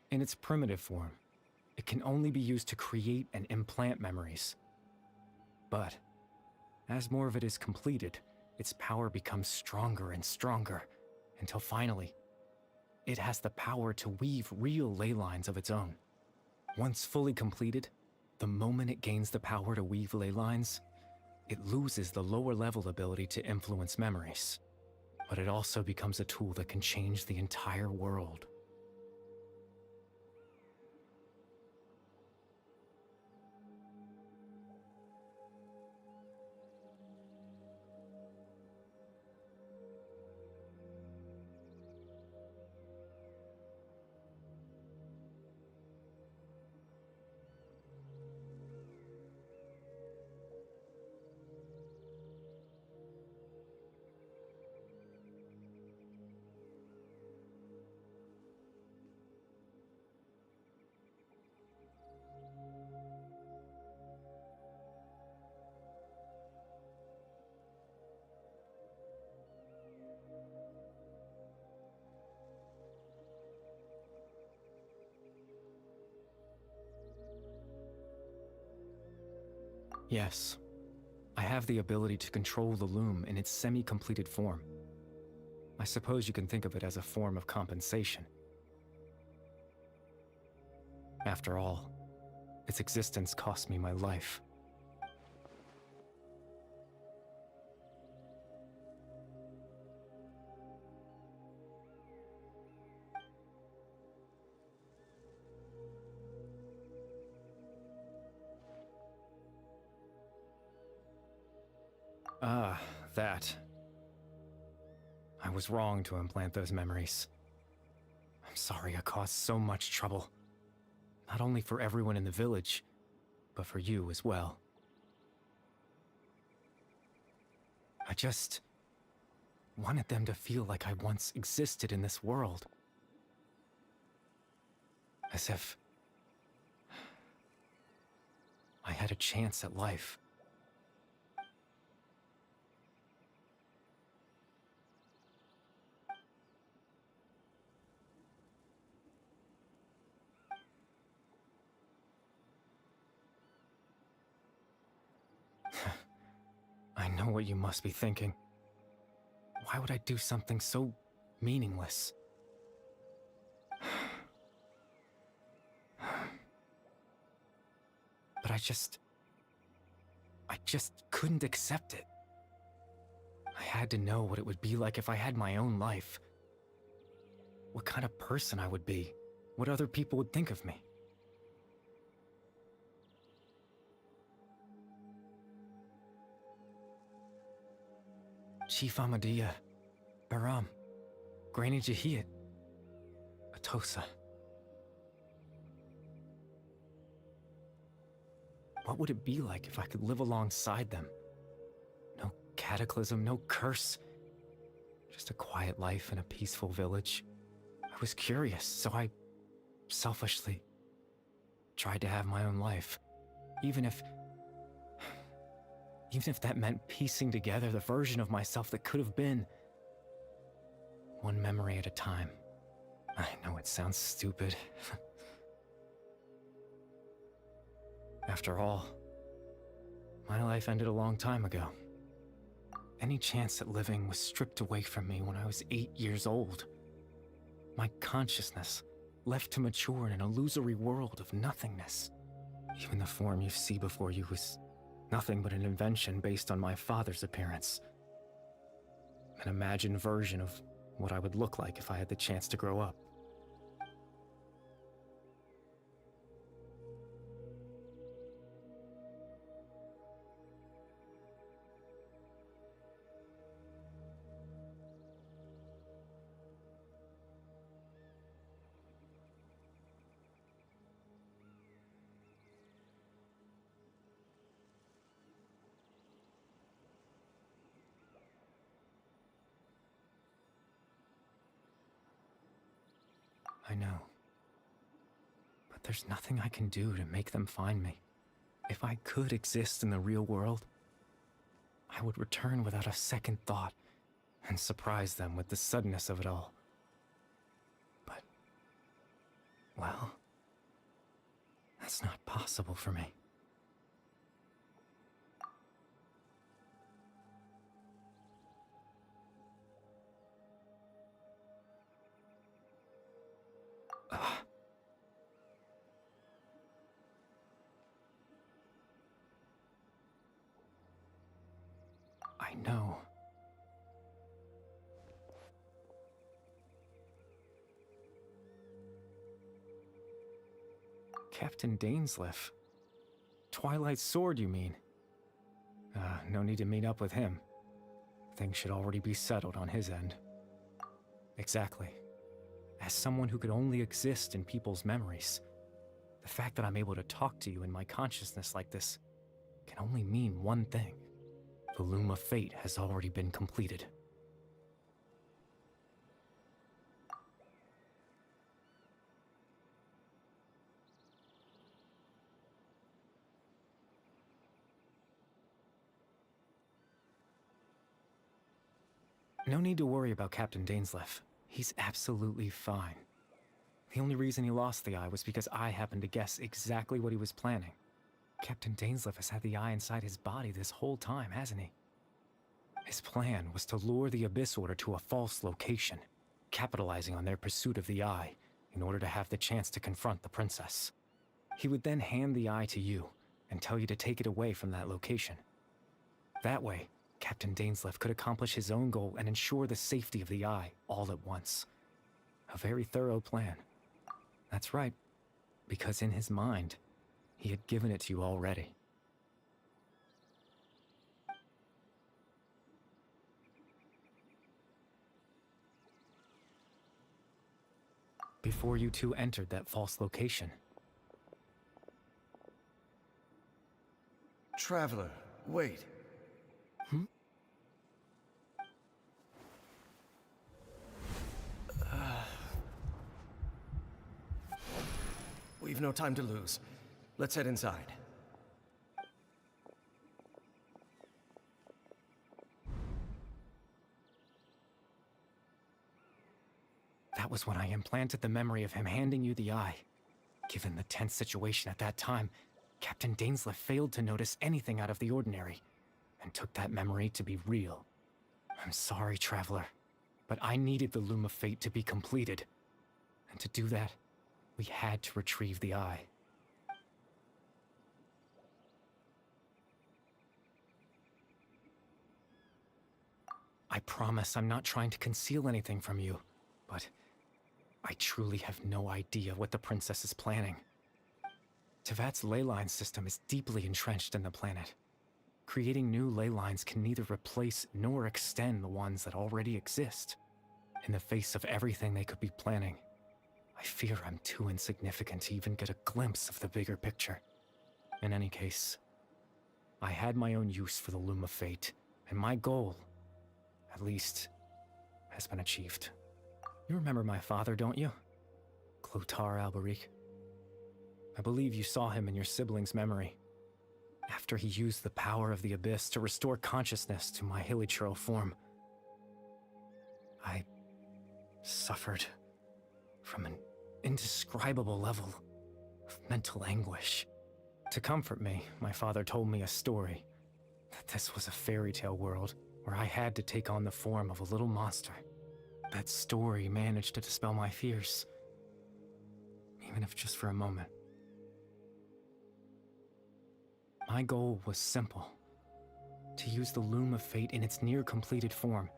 In its primitive form, it can only be used to create and implant memories. But, as more of it is completed, its power becomes stronger and stronger, until finally, it has the power to weave real ley lines of its own. Once fully completed, the moment it gains the power to weave ley lines, it loses the lower level ability to influence memories. But it also becomes a tool that can change the entire world. Yes. I have the ability to control the loom in its semi-completed form. I suppose you can think of it as a form of compensation. After all, its existence cost me my life. Ah, that. I was wrong to implant those memories. I'm sorry I caused so much trouble. Not only for everyone in the village, but for you as well. I just wanted them to feel like I once existed in this world. As if I had a chance at life. I know what you must be thinking. Why would I do something so meaningless? But I just couldn't accept it. I had to know what it would be like if I had my own life. What kind of person I would be. What other people would think of me. Chief Amadia, Baram, Granny Jahiyat, Atosa. What would it be like if I could live alongside them? No cataclysm, no curse. Just a quiet life in a peaceful village. I was curious, so I selfishly tried to have my own life. Even if that meant piecing together the version of myself that could have been. One memory at a time. I know it sounds stupid. After all, my life ended a long time ago. Any chance at living was stripped away from me when I was 8 years old. My consciousness left to mature in an illusory world of nothingness. Even the form you see before you was nothing but an invention based on my father's appearance. An imagined version of what I would look like if I had the chance to grow up. I know. But there's nothing I can do to make them find me. If I could exist in the real world, I would return without a second thought and surprise them with the suddenness of it all. But, well, that's not possible for me. I know. Captain Dainsleif. Twilight Sword, you mean? No need to meet up with him. Things should already be settled on his end. Exactly. As someone who could only exist in people's memories, the fact that I'm able to talk to you in my consciousness like this can only mean one thing. The loom of fate has already been completed. No need to worry about Captain Dainsleif. He's absolutely fine. The only reason he lost the eye was because I happened to guess exactly what he was planning. Captain Dainsleif has had the eye inside his body this whole time, hasn't he? His plan was to lure the Abyss Order to a false location, capitalizing on their pursuit of the eye in order to have the chance to confront the princess. He would then hand the eye to you and tell you to take it away from that location. That way, Captain Dainsleif could accomplish his own goal and ensure the safety of the eye all at once. A very thorough plan. That's right, because in his mind, he had given it to you already. Before you two entered that false location. Traveler, wait. Hmm? We've no time to lose. Let's head inside. That was when I implanted the memory of him handing you the eye. Given the tense situation at that time, Captain Dainsleif failed to notice anything out of the ordinary, and took that memory to be real. I'm sorry, Traveler, but I needed the Loom of Fate to be completed. And to do that, we had to retrieve the eye. I promise I'm not trying to conceal anything from you, but I truly have no idea what the princess is planning. Tevat's ley line system is deeply entrenched in the planet. Creating new ley lines can neither replace nor extend the ones that already exist. In the face of everything they could be planning, I fear I'm too insignificant to even get a glimpse of the bigger picture. In any case, I had my own use for the Loom of Fate, and my goal, at least, has been achieved. You remember my father, don't you? Clotar Alberic. I believe you saw him in your sibling's memory. After he used the power of the Abyss to restore consciousness to my hilichurl form, I suffered from an indescribable level of mental anguish. To comfort me, my father told me a story, that this was a fairy tale world where I had to take on the form of a little monster. That story managed to dispel my fears, even if just for a moment. My goal was simple: to use the Loom of Fate in its near-completed form,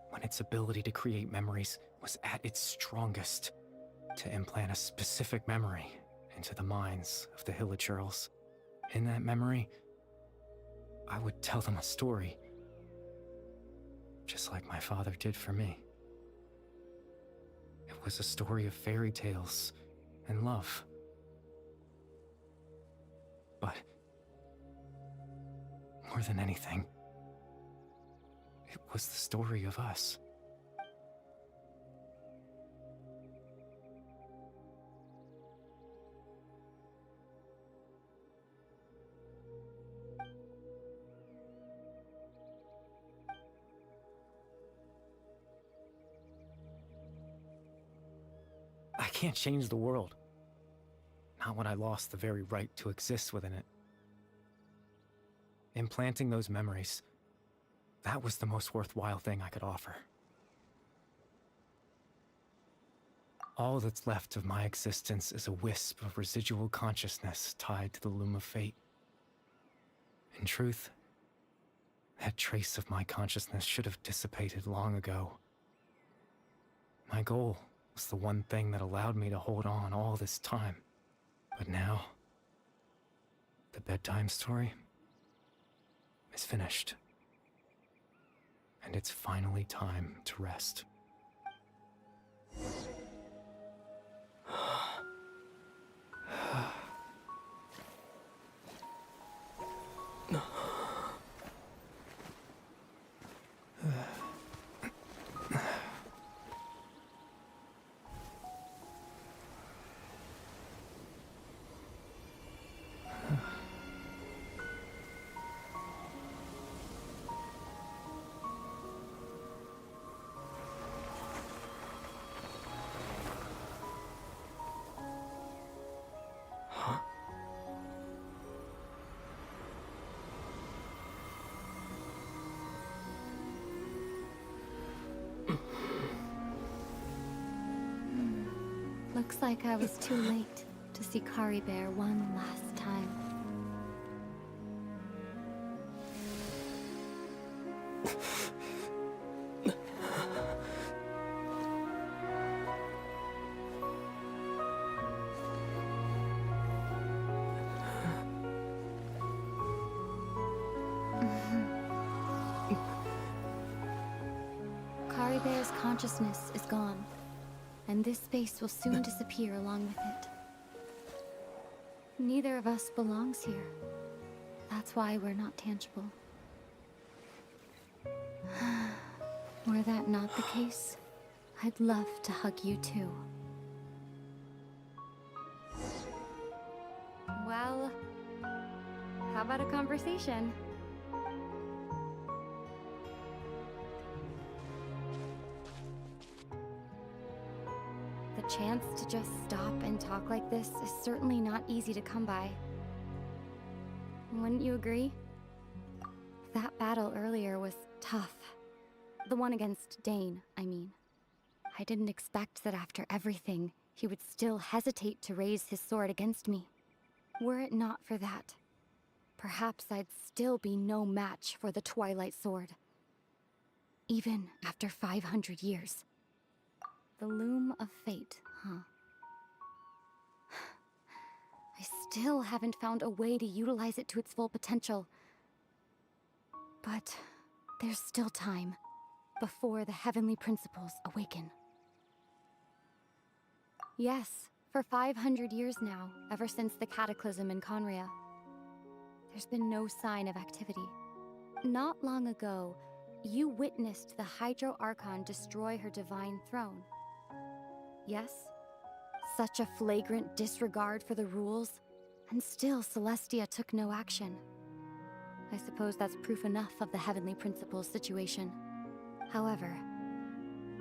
when its ability to create memories was at its strongest, to implant a specific memory into the minds of the hilichurls. In that memory, I would tell them a story, just like my father did for me. It was a story of fairy tales and love. But more than anything, it was the story of us. I can't change the world. Not when I lost the very right to exist within it. Implanting those memories, that was the most worthwhile thing I could offer. All that's left of my existence is a wisp of residual consciousness tied to the Loom of Fate. In truth, that trace of my consciousness should have dissipated long ago. My goal was the one thing that allowed me to hold on all this time. But now, the bedtime story is finished. And it's finally time to rest. Looks like I was too late to see Kari Bear one last time. Kari Bear's consciousness is gone, and this space will soon disappear along with it. Neither of us belongs here. That's why we're not tangible. Were that not the case, I'd love to hug you too. Well, how about a conversation? The chance to just stop and talk like this is certainly not easy to come by. Wouldn't you agree? That battle earlier was tough. The one against Dane, I mean. I didn't expect that after everything, he would still hesitate to raise his sword against me. Were it not for that, perhaps I'd still be no match for the Twilight Sword. Even after 500 years. The loom of fate, huh? I still haven't found a way to utilize it to its full potential. But there's still time before the heavenly principles awaken. Yes, for 500 years now, ever since the cataclysm in Conria, there's been no sign of activity. Not long ago, you witnessed the Hydro Archon destroy her divine throne. Yes? Such a flagrant disregard for the rules, and still Celestia took no action. I suppose that's proof enough of the Heavenly Principles situation. However,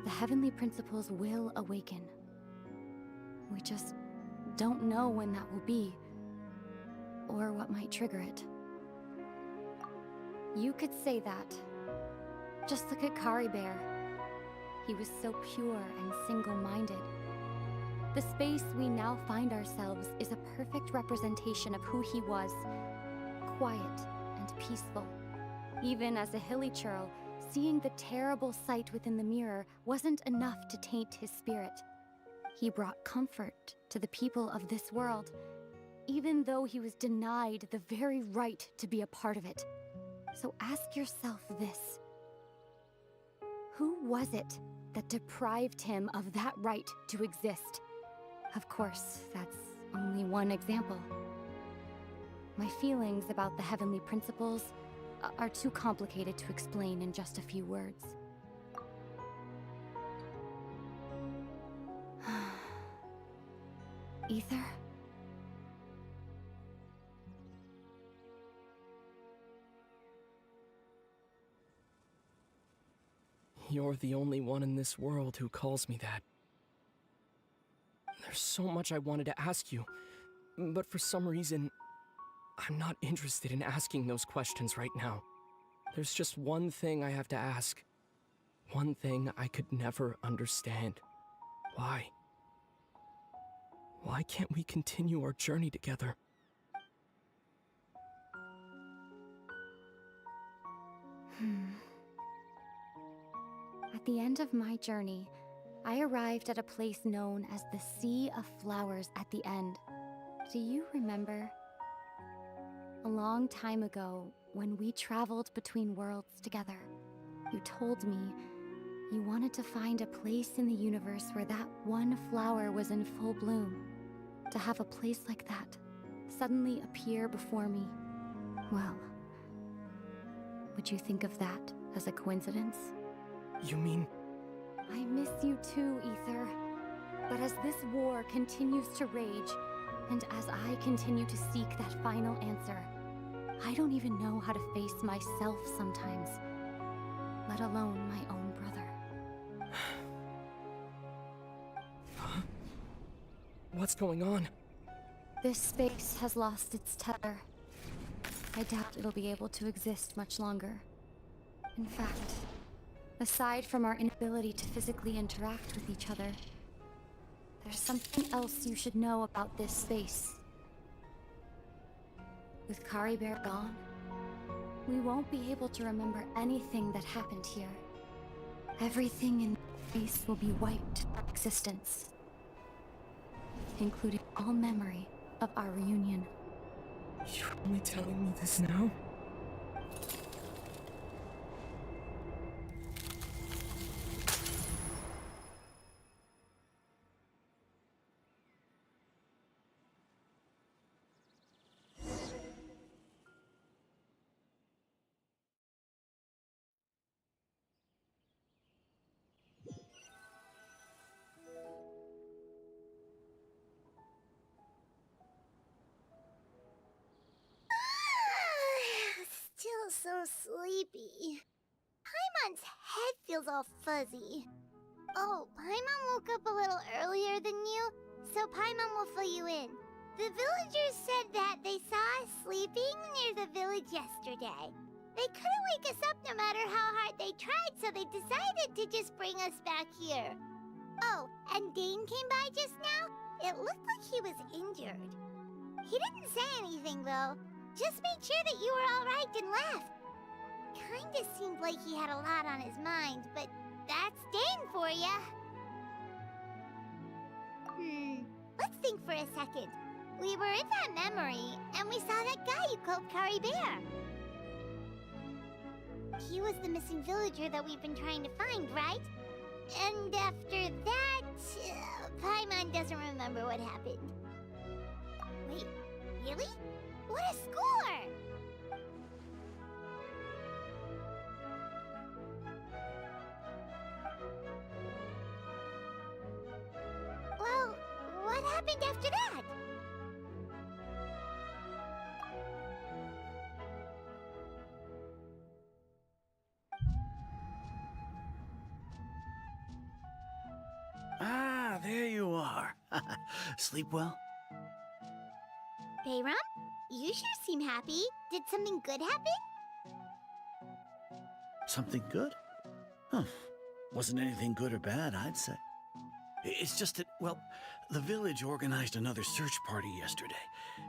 the Heavenly Principles will awaken. We just don't know when that will be, or what might trigger it. You could say that. Just look at Kari Bear. He was so pure and single-minded. The space we now find ourselves is a perfect representation of who he was. Quiet and peaceful. Even as a hilly churl, seeing the terrible sight within the mirror wasn't enough to taint his spirit. He brought comfort to the people of this world, even though he was denied the very right to be a part of it. So ask yourself this. Who was it that deprived him of that right to exist? Of course, that's only one example. My feelings about the Heavenly Principles are too complicated to explain in just a few words. Ether? You're the only one in this world who calls me that. There's so much I wanted to ask you, but for some reason, I'm not interested in asking those questions right now. There's just one thing I have to ask. One thing I could never understand. Why? Why can't we continue our journey together? At the end of my journey, I arrived at a place known as the Sea of Flowers at the end. Do you remember? A long time ago, when we traveled between worlds together, you told me you wanted to find a place in the universe where that one flower was in full bloom. To have a place like that suddenly appear before me. Well, would you think of that as a coincidence? You mean... I miss you too, Ether. But as this war continues to rage, and as I continue to seek that final answer, I don't even know how to face myself sometimes, let alone my own brother. Huh? What's going on? This space has lost its tether. I doubt it'll be able to exist much longer. In fact, aside from our inability to physically interact with each other, There's something else you should know about this space. With Kari Bear gone, we won't be able to remember anything that happened here. Everything in space will be wiped from existence, including all memory of our reunion. You're only telling me this now? Still so sleepy. Paimon's head feels all fuzzy. Oh, Paimon woke up a little earlier than you, so Paimon will fill you in. The villagers said that they saw us sleeping near the village yesterday. They couldn't wake us up no matter how hard they tried, so they decided to just bring us back here. Oh, and Dane came by just now. It looked like he was injured. He didn't say anything, though. Just made sure that you were all right and left. Kinda seemed like he had a lot on his mind, but that's Dane for ya. Let's think for a second. We were in that memory, and we saw that guy you called Kari Bear. He was the missing villager that we've been trying to find, right? And after that, Paimon doesn't remember what happened. Wait, really? What a score! Well, what happened after that? Ah, there you are. Sleep well? Bayram, you sure seem happy. Did something good happen? Something good? Huh. Wasn't anything good or bad, I'd say. It's just that, well, the village organized another search party yesterday.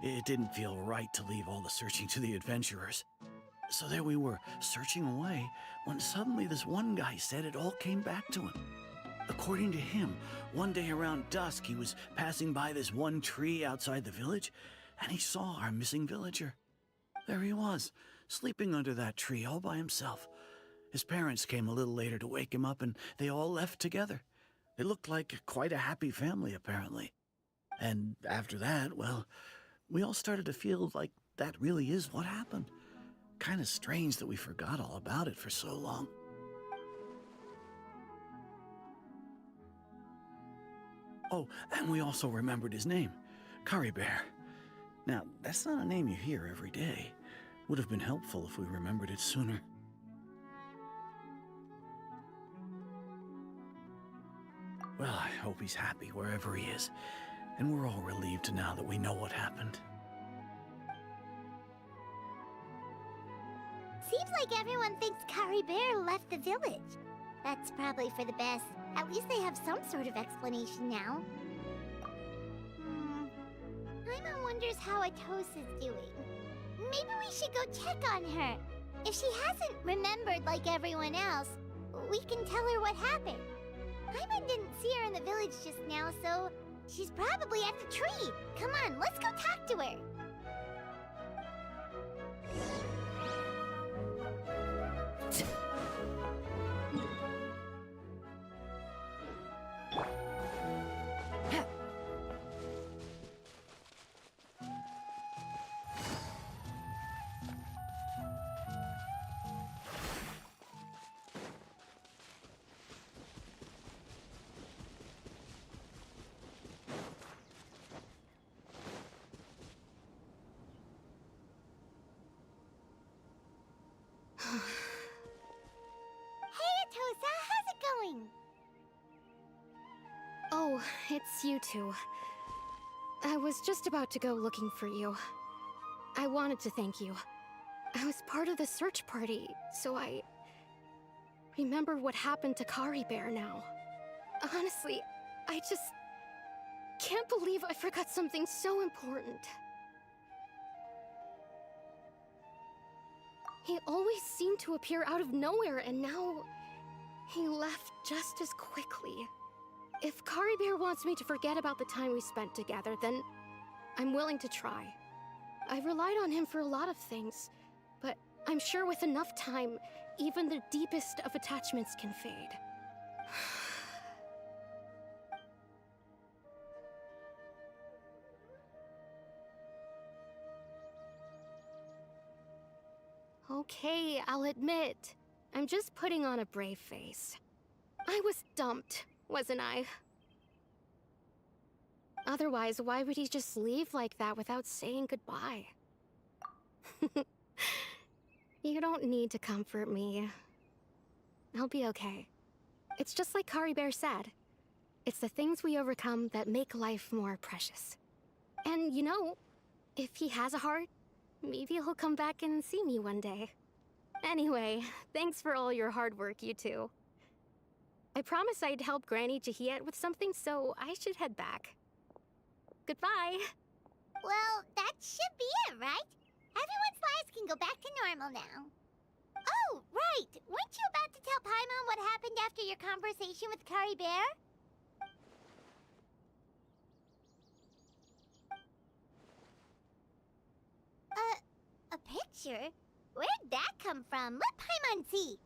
It didn't feel right to leave all the searching to the adventurers. So there we were, searching away, when suddenly this one guy said it all came back to him. According to him, one day around dusk, he was passing by this one tree outside the village, and he saw our missing villager. There he was, sleeping under that tree all by himself. His parents came a little later to wake him up, and they all left together. They looked like quite a happy family, apparently. And after that, well, we all started to feel like that really is what happened. Kind of strange that we forgot all about it for so long. Oh, and we also remembered his name, Kari Bear. Now, that's not a name you hear every day. Would have been helpful if we remembered it sooner. Well, I hope he's happy wherever he is, and we're all relieved now that we know what happened. Seems like everyone thinks Kari Bear left the village. That's probably for the best. At least they have some sort of explanation now. Paimon wonders how Atos is doing. Maybe we should go check on her. If she hasn't remembered like everyone else, we can tell her what happened. Paimon didn't see her in the village just now, so she's probably at the tree. Come on, let's go talk to her. Hey, Atosa, how's it going? Oh, it's you two. I was just about to go looking for you. I wanted to thank you. I was part of the search party, so I remember what happened to Kari Bear now. Honestly, can't believe I forgot something so important. He always seemed to appear out of nowhere, and now he left just as quickly. If Kari Bear wants me to forget about the time we spent together, then I'm willing to try. I relied on him for a lot of things, but I'm sure with enough time, even the deepest of attachments can fade. Okay, I'll admit, I'm just putting on a brave face. I was dumped, wasn't I? Otherwise, why would he just leave like that without saying goodbye? You don't need to comfort me. I'll be okay. It's just like Kari Bear said. It's the things we overcome that make life more precious. And you know, if he has a heart, maybe he'll come back and see me one day. Anyway, thanks for all your hard work, you two. I promised I'd help Granny Jahiet with something, so I should head back. Goodbye! Well, that should be it, right? Everyone's lives can go back to normal now. Oh, right! Weren't you about to tell Paimon what happened after your conversation with Kari Bear? A picture? Where'd that come from? Let Paimon see.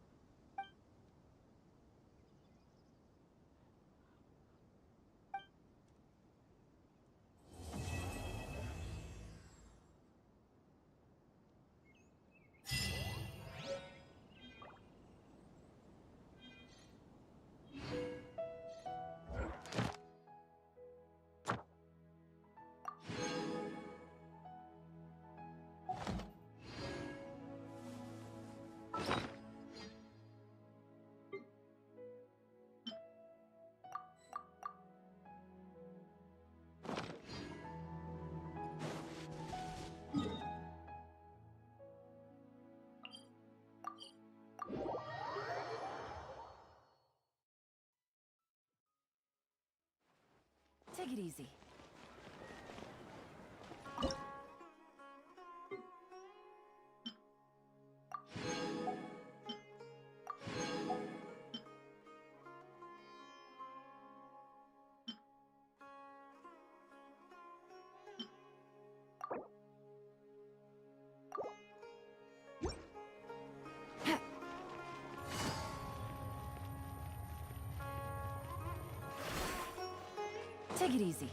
Take it easy. Take it easy.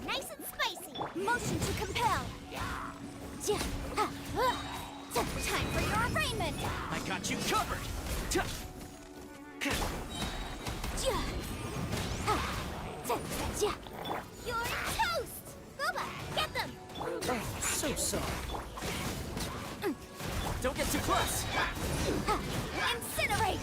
Nice and spicy. Motion to compel. Time for your arraignment. I got you covered! You're toast. Boba, get them. Oh, so sorry. Don't get too close! Incinerate.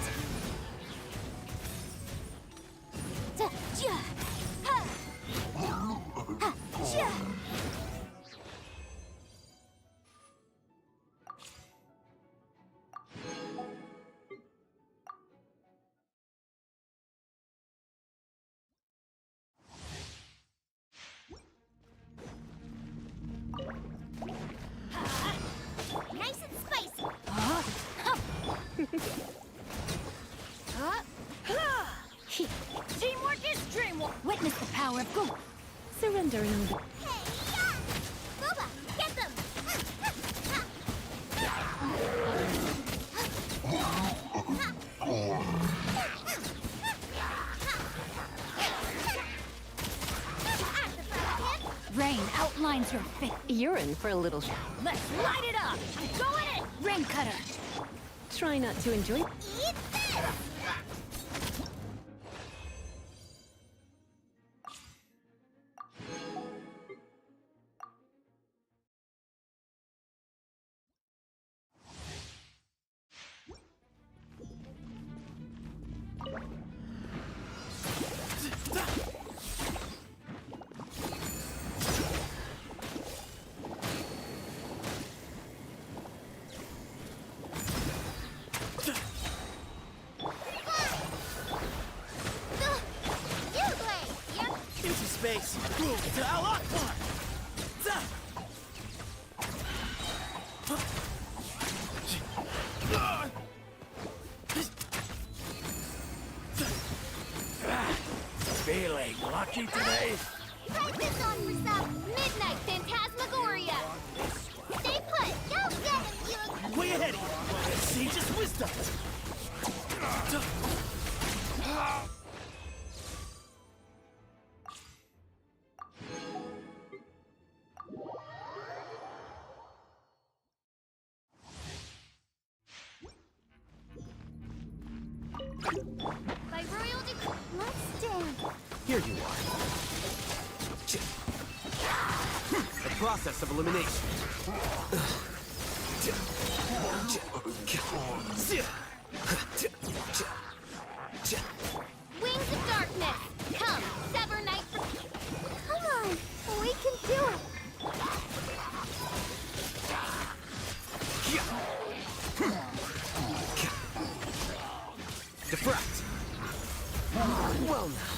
Meandering. Hey, yeah! Booba, get them! Rain outlines your face. You're in for a little Let's light it up! I'm going in! Rain cutter! Try not to enjoy. Eat this! Easy space. Move to Al Akbar! Feeling lucky today? Practice on for some midnight phantasmagoria! Stay put! Go get him, you... Way ahead of you! Sage's wisdom! By royal decree... Let's dance! Here you are. The process of elimination. Wings of darkness! Come, sever night for... Come on! We can do it! Defract. Well now.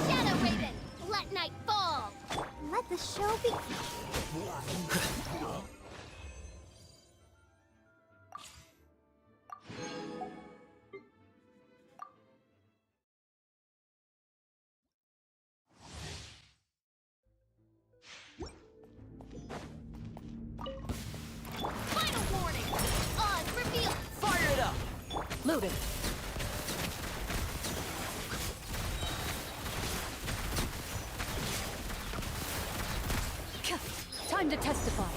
Shadow Raven! Let night fall! Let the show begin! Final warning! Oz reveal! Fire it up! Loaded. Time to testify.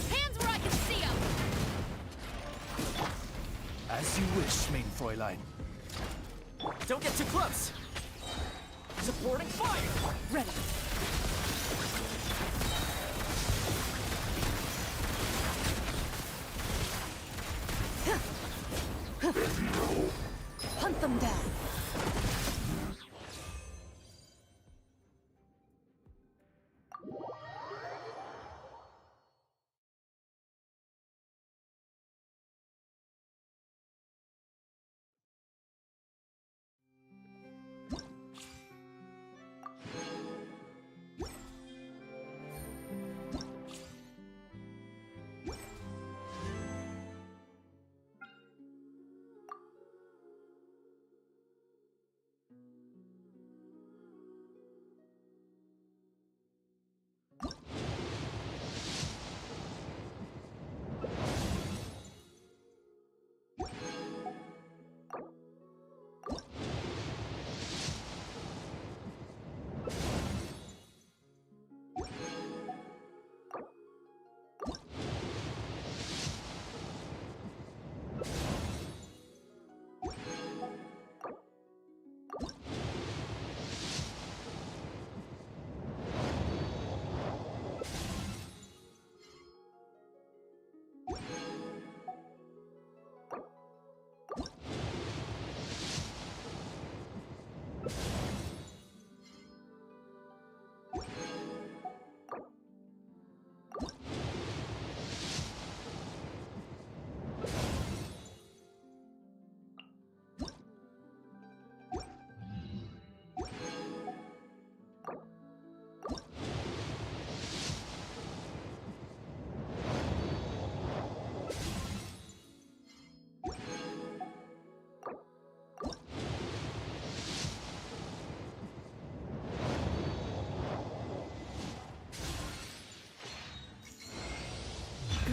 Hands where I can see them! As you wish, main Fräulein. Don't get too close! Supporting fire! Ready. Hunt them down.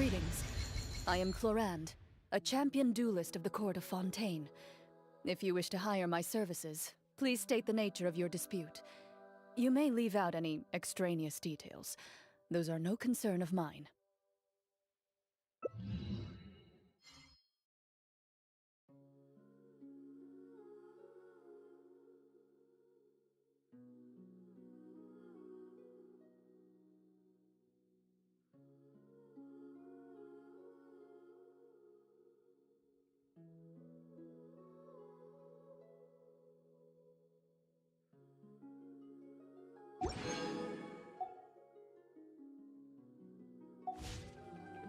Greetings. I am Clorinde, a champion duelist of the court of Fontaine. If you wish to hire my services, please state the nature of your dispute. You may leave out any extraneous details. Those are no concern of mine.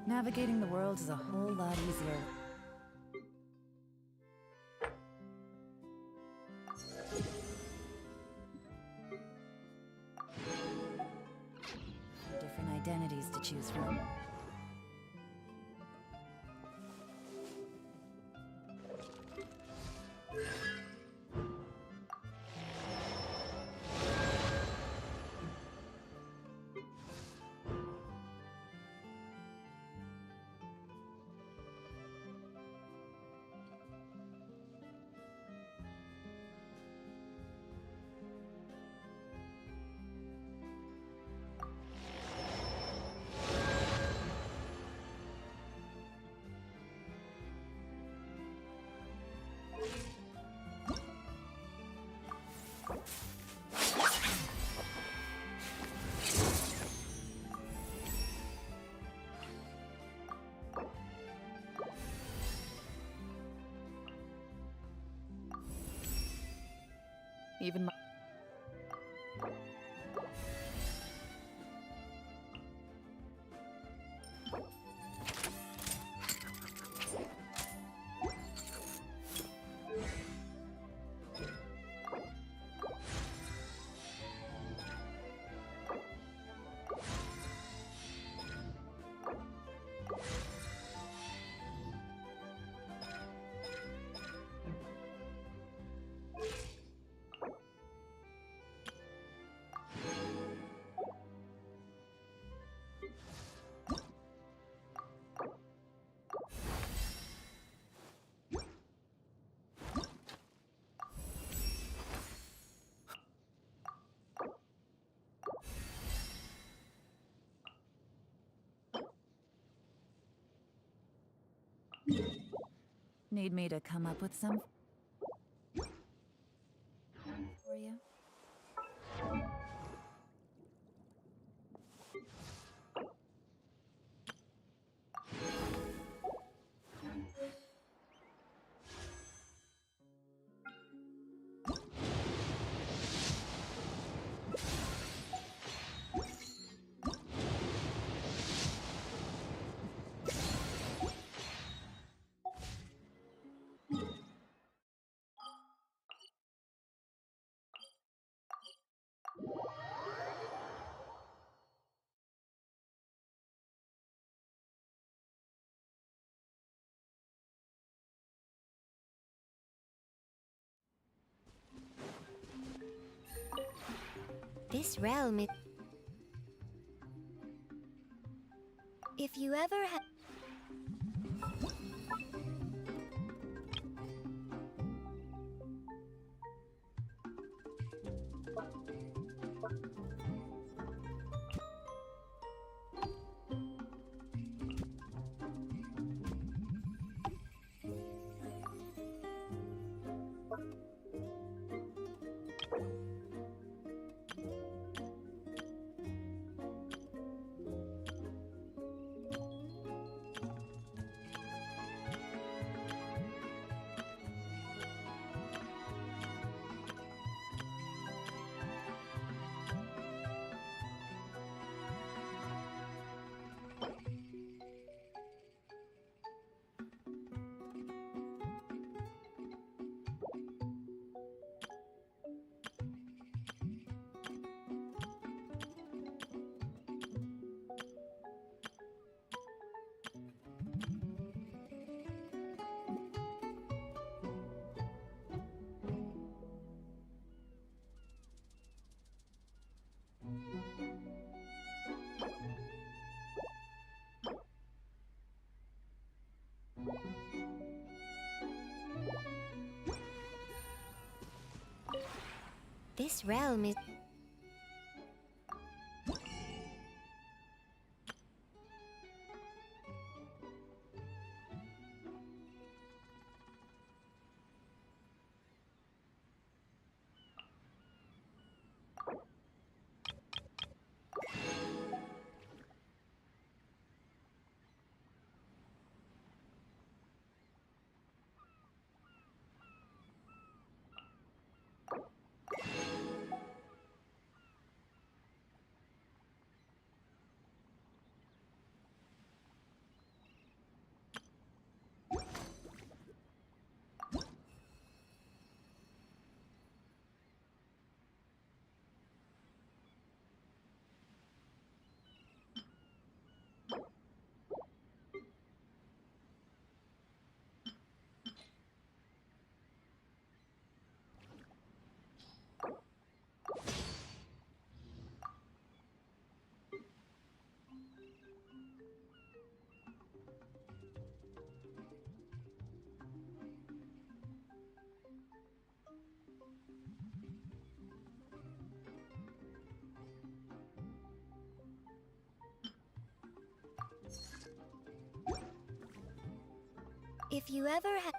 Navigating the world is a whole lot easier. Different identities to choose from. Even my... Need me to come up with some for you? This realm is... If you ever had... This realm is... If you ever have...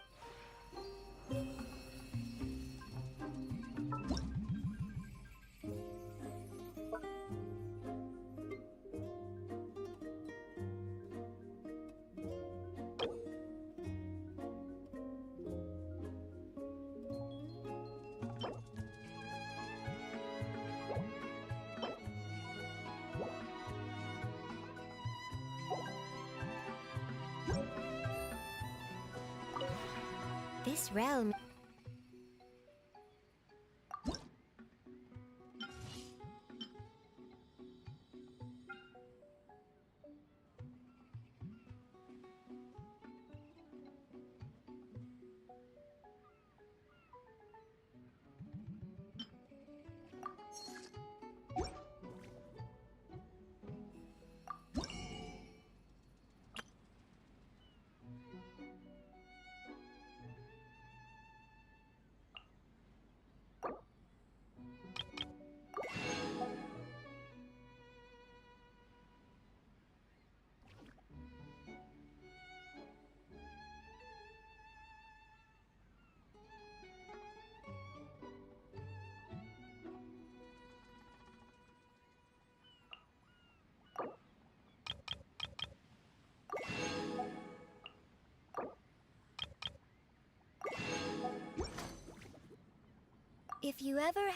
This realm... If you ever...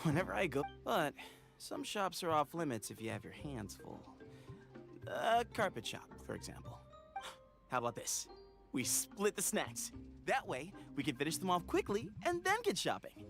Whenever I go, but some shops are off limits if you have your hands full. A carpet shop, for example. How about this? We split the snacks. That way, we can finish them off quickly and then get shopping.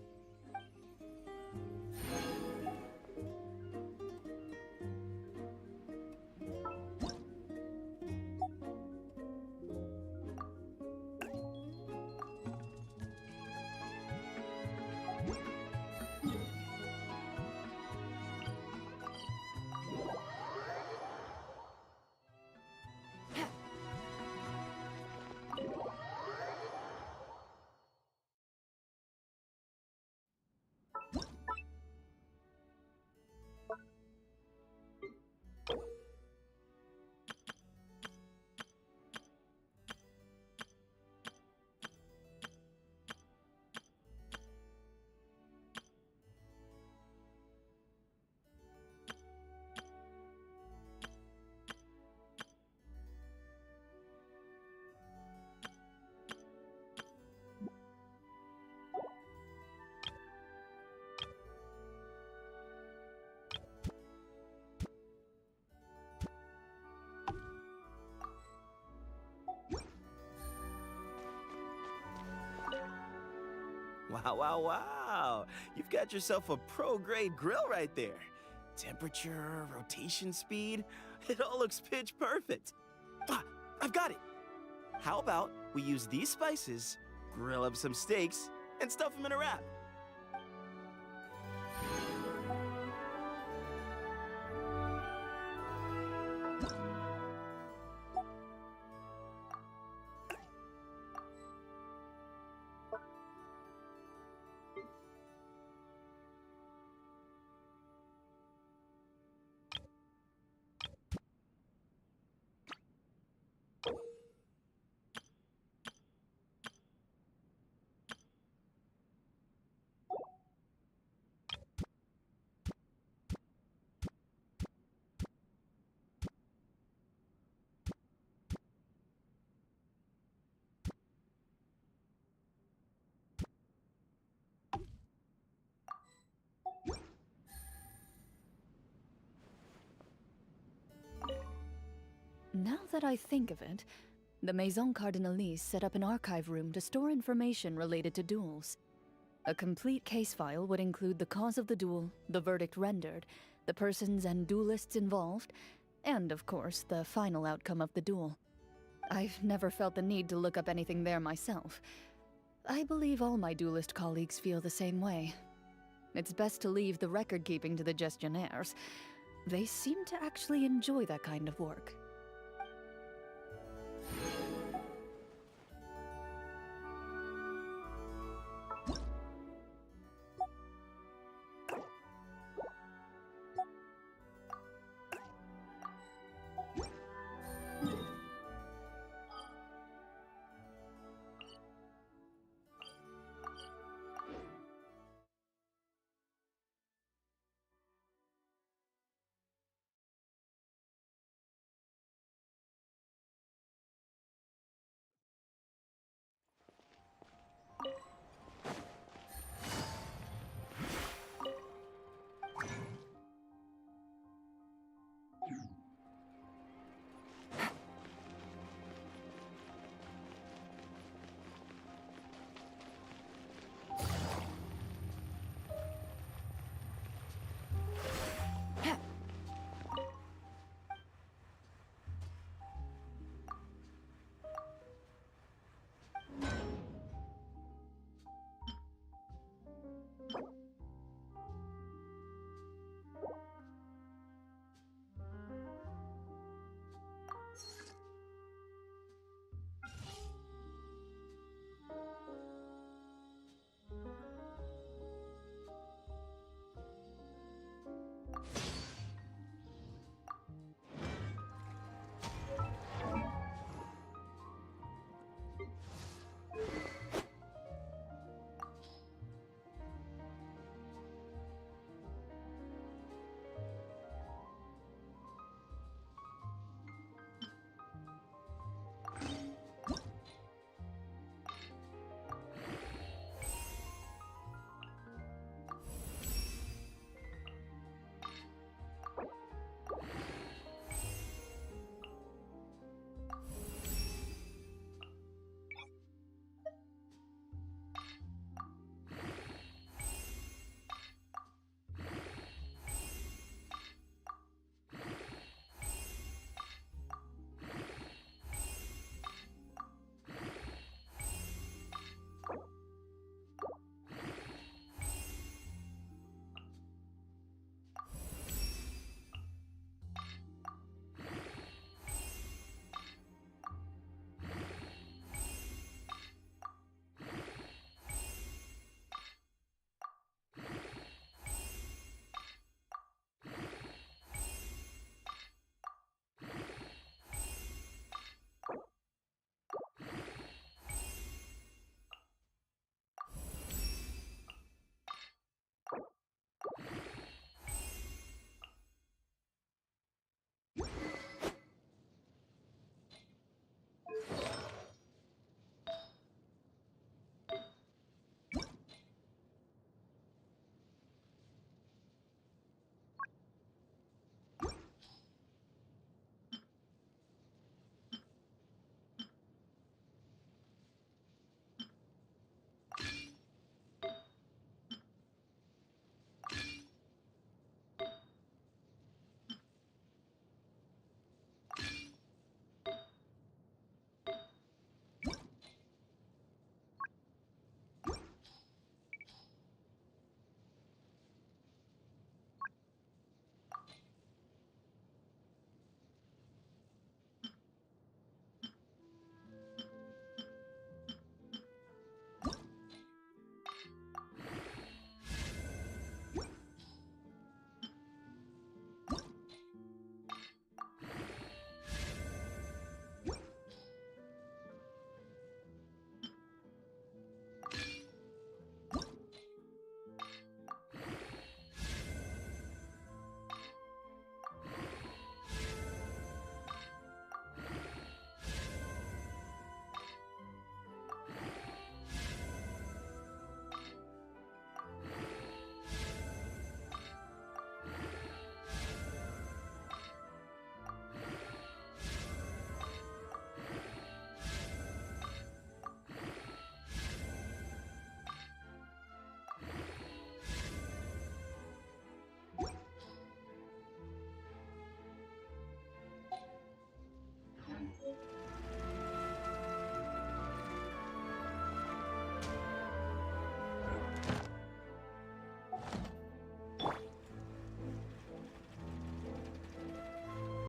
Wow, wow, wow. You've got yourself a pro-grade grill right there. Temperature, rotation speed, it all looks pitch perfect. Ah, I've got it. How about we use these spices, grill up some steaks, and stuff them in a wrap? Now that I think of it, the Maison Cardinalise set up an archive room to store information related to duels. A complete case file would include the cause of the duel, the verdict rendered, the persons and duelists involved, and, of course, the final outcome of the duel. I've never felt the need to look up anything there myself. I believe all my duelist colleagues feel the same way. It's best to leave the record-keeping to the gestionnaires. They seem to actually enjoy that kind of work.